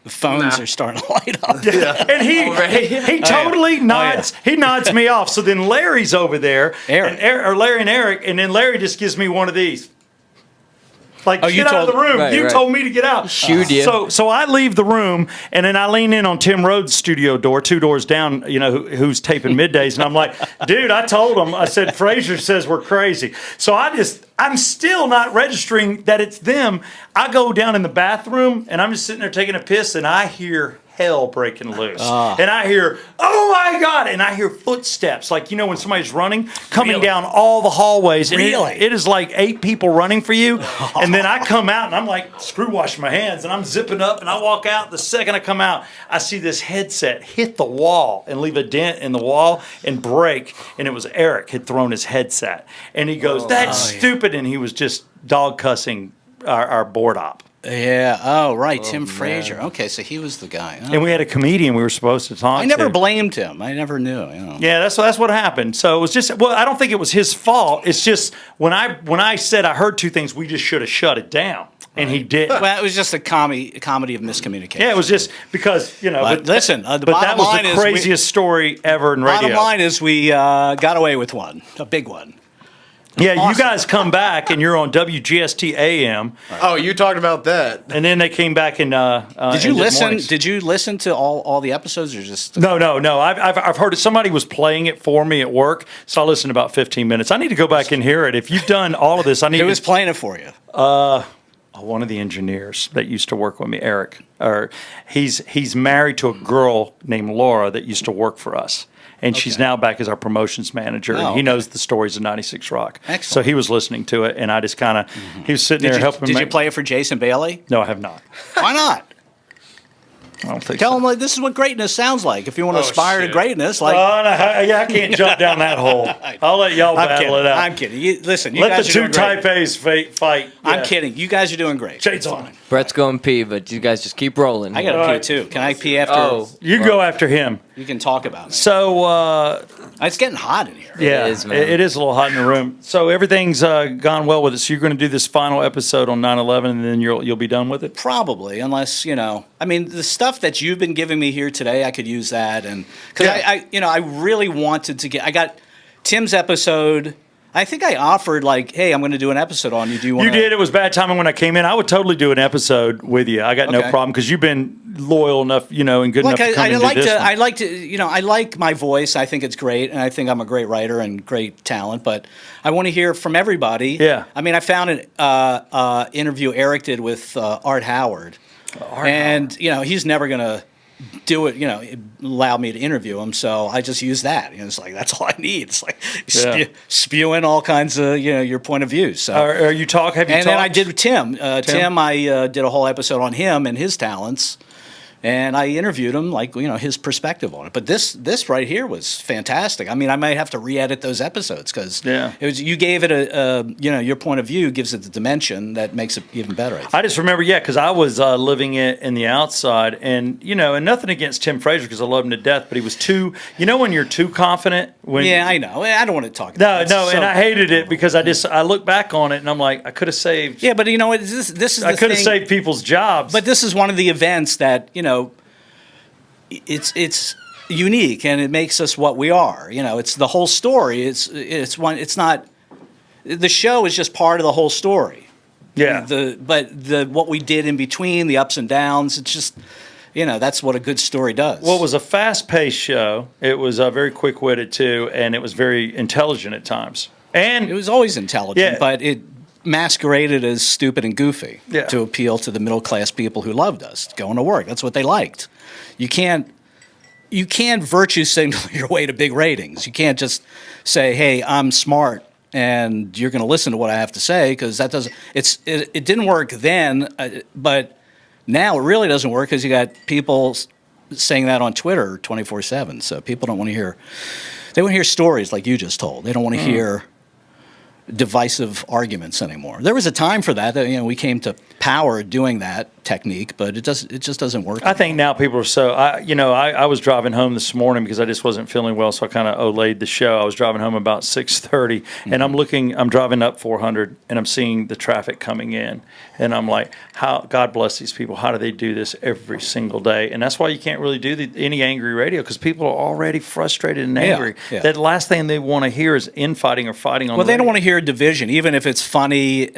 The phones are starting to light up. and he totally nods. He nods me off. So then Larry's over there, Eric. or Larry and Eric, and then Larry just gives me one of these. Like, Oh, you get out of the told- room. right, you right. told me to get out. Shooed you. So I leave the room, and then I lean in on Tim Rhodes' studio door, 2 doors down, who's taping middays. And I'm like, dude, I told him, I said, Frazier says we're crazy. So I'm still not registering that it's them. I go down in the bathroom, and I'm just sitting there taking a piss, and I hear hell breaking loose. And I hear, oh my God, and I hear footsteps, like, when somebody's running, coming down all the hallways. And Really? it is like 8 people running for you. And then I come out and I'm like, screw washing my hands, and I'm zipping up and I walk out. The second I come out, I see this headset hit the wall and leave a dent in the wall and break. And it was Eric had thrown his headset. And he goes, that's stupid. And he was just dog cussing our board op. Yeah. Oh, right. Tim Frazier. Okay, so he was the guy. Oh. And we had a comedian we were supposed to talk to. I never blamed him. I never knew. Yeah, that's what happened. So it was just, I don't think it was his fault. It's just when I said I heard 2 things, we just should have shut it down, and he did. Well, it was just a comedy of miscommunication. Yeah, it was just because But listen, the but bottom that was line the is craziest story ever in radio. Bottom line is we got away with one, a big one. Yeah, Awesome. you guys come back and you're on WGST AM. Oh, you talked about that. And then they came back and Did you listen? mornings. Did you listen to all the episodes, or just No. I've heard it. Somebody was playing it for me at work, so I listened about 15 minutes. I need to go back and hear it. If you've done all of this, I need. Who was playing it for you? One of the engineers that used to work with me, Eric. He's married to a girl named Laura that used to work for us. And she's now back as our promotions manager. Oh, and he okay. knows the stories of 96 Rock. Excellent. So he was listening to it, and I just kind of, he was sitting there helping me. Did you play it for Jason Bailey? No, I have not. Why not? I don't think Tell so. him like this is what greatness sounds like. If you want to aspire to shit. greatness, like I can't jump down that hole. I'll let y'all I'm battle kidding. it out. I'm kidding. Listen, you Let guys the are two doing great. type A's fight. I'm Yeah. kidding. You guys are doing great. Shades on. Brett's going pee, but you guys just keep rolling. I got to All pee right. too. Can I pee after? Oh, You go after him. You can talk about it. So, It's getting hot in here. yeah, is, man. it is a little hot in the room. So everything's gone well with it. So you're going to do this final episode on 9/11, and then you'll be done with it. Probably, unless I mean, the stuff that you've been giving me here today, I could use that, and because I really wanted to get. I got Tim's episode. I think I offered like, hey, I'm going to do an episode on you. Do you want? You did. It was bad timing when I came in. I would totally do an episode with you. I got no Okay. problem because you've been loyal enough, and good Like enough to come I and like do this to, one. I like to, I like my voice. I think it's great, and I think I'm a great writer and great talent. But I want to hear from everybody. Yeah. I mean, I found an interview Eric did with Art Howard, and he's never gonna do it. Allow me to interview him, so I just use that. It's like that's all I need. It's like spewing all kinds of your point of view. So Are you talk? Have you and talked? then I did with Tim. Tim, I did a whole episode on him and his talents, and I interviewed him, like his perspective on it. But this right here was fantastic. I mean, I might have to re-edit those episodes because you gave it your point of view gives it the dimension that makes it even better. I think. I just remember, because I was living it in the outside, and and nothing against Tim Frazier because I love him to death, but he was too, when you're too confident. I know. I don't want to talk. No, about that. and I hated it because I look back on it and I'm like, I could have saved. Yeah, but this is I the could have thing. saved people's jobs. But this is one of the events that it's unique and it makes us what we are. It's the whole story. It's not. The show is just part of the whole story. Yeah. What we did in between, the ups and downs, it's just, that's what a good story does. Well, it was a fast-paced show. It was very quick-witted too, and it was very intelligent at times. And it was always intelligent, but it masqueraded as stupid and goofy Yeah. to appeal to the middle-class people who loved us going to work. That's what they liked. You can't virtue signal your way to big ratings. You can't just say, "Hey, I'm smart, and you're going to listen to what I have to say," because that doesn't. It didn't work then, but now it really doesn't work because you got people saying that on Twitter 24/7. So people don't want to hear. They want to hear stories like you just told. They don't want to hear divisive arguments anymore. There was a time for that. We came to power doing that technique, but it just doesn't work. I think now people are so. I was driving home this morning because I just wasn't feeling well, so I kind of olayed the show. I was driving home about 6:30, and I'm driving up 400, and I'm seeing the traffic coming in, and I'm like, how God bless these people. How do they do this every single day? And that's why you can't really do any angry radio because people are already frustrated and angry. Yeah. That last thing they want to hear is infighting or fighting on. Well, the they don't radio. want to hear division, even if it's funny.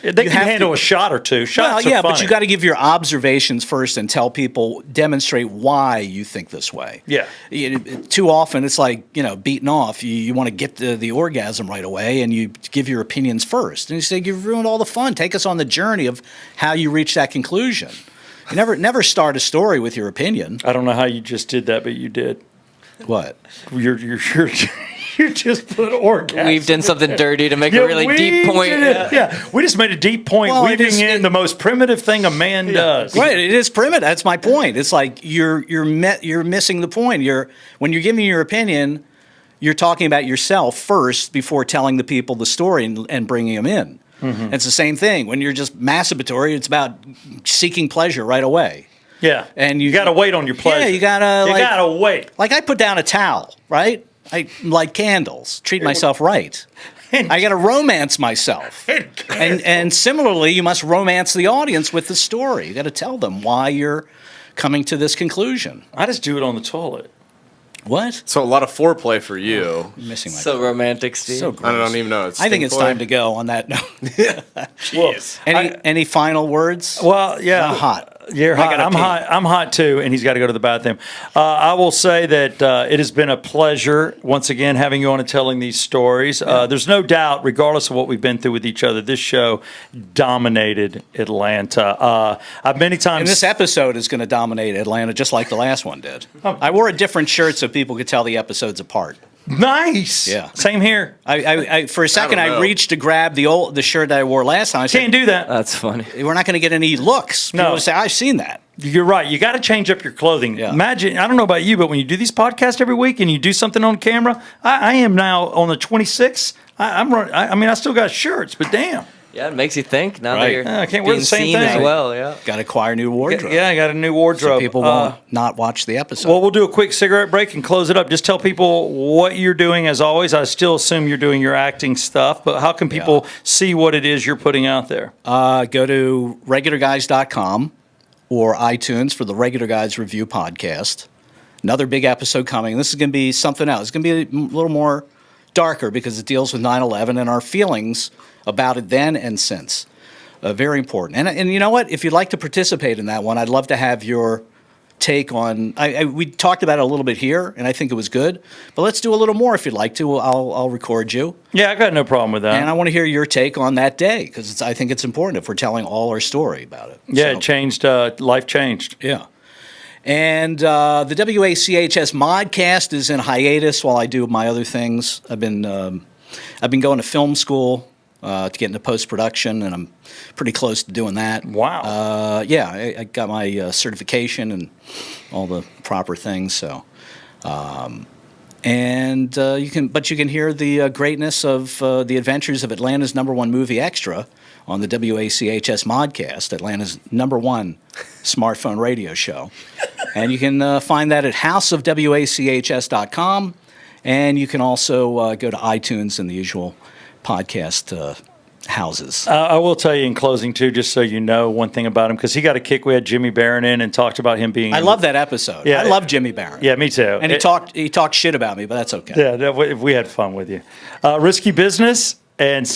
They can handle a shot or two. Shots are but funny. you got to give your observations first and tell people, demonstrate why you think this way. Yeah. Too often it's like, beating off. You want to get the orgasm right away, and you give your opinions first. And you say, you've ruined all the fun. Take us on the journey of how you reach that conclusion. You never start a story with your opinion. I don't know how you just did that, but you did. What? You just put orgasm. Weaved in something dirty to make a really deep point. Yeah, we just made a deep point, Well, weaving in the most primitive thing a man does. Right, it is primitive. That's my point. It's like you're missing the point. When you're giving your opinion, you're talking about yourself first before telling the people the story and bringing them in. Mm-hmm. It's the same thing. When you're just masturbatory, it's about seeking pleasure right away. Yeah, and you got to wait on your pleasure. Yeah, you gotta wait. Like I put down a towel, right? I light candles, treat myself right. I got to romance myself. And similarly, you must romance the audience with the story. You got to tell them why you're coming to this conclusion. I just do it on the toilet. What? So a lot of foreplay for you. I'm missing my So romantic, Steve. So gross. I don't even know. I think it's time to go on that note. Jeez. Any final words? Well, yeah. I'm hot. You're hot. gotta I'm pee. hot. I'm hot too, and he's got to go to the bathroom. I will say that it has been a pleasure once again having you on and telling these stories. There's no doubt, regardless of what we've been through with each other, this show dominated Atlanta. I've many times. And this episode is going to dominate Atlanta just like the last one did. I wore a different shirt so people could tell the episodes apart. Nice. Yeah. Same here. I for a second don't know. I reached to grab the shirt that I wore last time. I said, Can't do that. That's funny. we're not going to get any looks. People No. will say, I've seen that. You're right. You got to change up your clothing. Yeah. Imagine, I don't know about you, but when you do these podcasts every week and you do something on camera, I am now on the 26th. I still got shirts, but damn. Yeah, it makes you think now Right. that you're I can't wear being the same seen as thing. well. Yeah. Got to acquire new wardrobe. Yeah, I got a new wardrobe. So people won't not watch the episode. Well, we'll do a quick cigarette break and close it up. Just tell people what you're doing as always. I still assume you're doing your acting stuff, but how can people see what it is you're putting out there? Go to regularguys.com or iTunes for the Regular Guys Review Podcast. Another big episode coming. This is going to be something else. It's going to be a little more darker because it deals with 9/11 and our feelings about it then and since. Very important. And you know what? If you'd like to participate in that one, I'd love to have your take on. We talked about it a little bit here, and I think it was good. But let's do a little more if you'd like to. I'll record you. Yeah, I got no problem with that. And I want to hear your take on that day because I think it's important if we're telling all our story about it. Yeah, So, it changed. Life changed. Yeah. And the WACHS Modcast is in hiatus while I do my other things. I've been going to film school to get into post-production, and I'm pretty close to doing that. Wow. Yeah, I got my certification and all the proper things. So, you can hear the greatness of the adventures of Atlanta's #1 movie extra on the WACHS Modcast, Atlanta's #1 smartphone radio show. And you can find that at houseofwachs.com. And you can also go to iTunes and the usual podcast houses. I will tell you in closing, too, just so you know one thing about him, because he got a kick. We had Jimmy Barron in and talked about him being... I love that episode. Yeah, I love Jimmy Barron. Yeah, me too. And he talked shit about me, but that's okay. Yeah, we had fun with you. Risky Business, and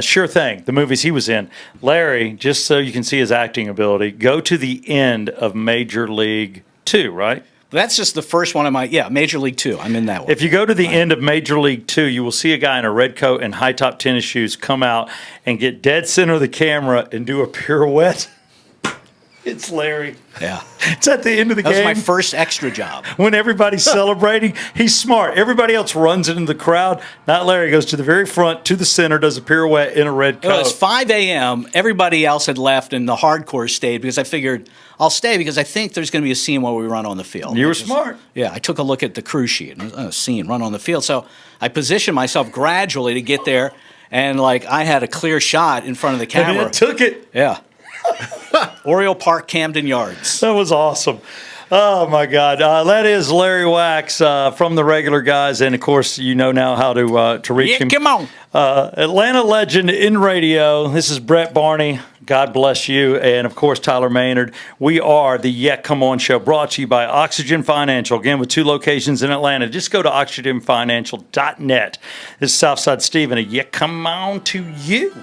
Sure Thing, the movies he was in. Larry, just so you can see his acting ability, go to the end of Major League 2, right? That's just the first one of my, Major League 2. I'm in that one. If you go to the end of Major League 2, you will see a guy in a red coat and high top tennis shoes come out and get dead center of the camera and do a pirouette. It's Larry. Yeah. It's at the end of the That game. was my first extra job. When everybody's celebrating, he's smart. Everybody else runs into the crowd. Not Larry. Goes to the very front, to the center, does a pirouette in a red coat. It was 5 a.m. Everybody else had left, and the hardcore stayed because I figured I'll stay because I think there's going to be a scene where we run on the field. You were smart. Yeah, I took a look at the crew sheet. And a scene, run on the field. So I positioned myself gradually to get there, and like I had a clear shot in front of the camera. And it took it. Yeah. Oriole Park, Camden Yards. That was awesome. Oh, my God. That is Larry Wachs from The Regular Guys. And, of course, you know now how to reach him. Come on. Atlanta legend in radio. This is Brett Barney. God bless you. And, of course, Tyler Maynard. We are the Yeah Come On Show, brought to you by Oxygen Financial. Again, with 2 locations in Atlanta. Just go to oxygenfinancial.net. This is Southside Steve and a Yeah Come On to you.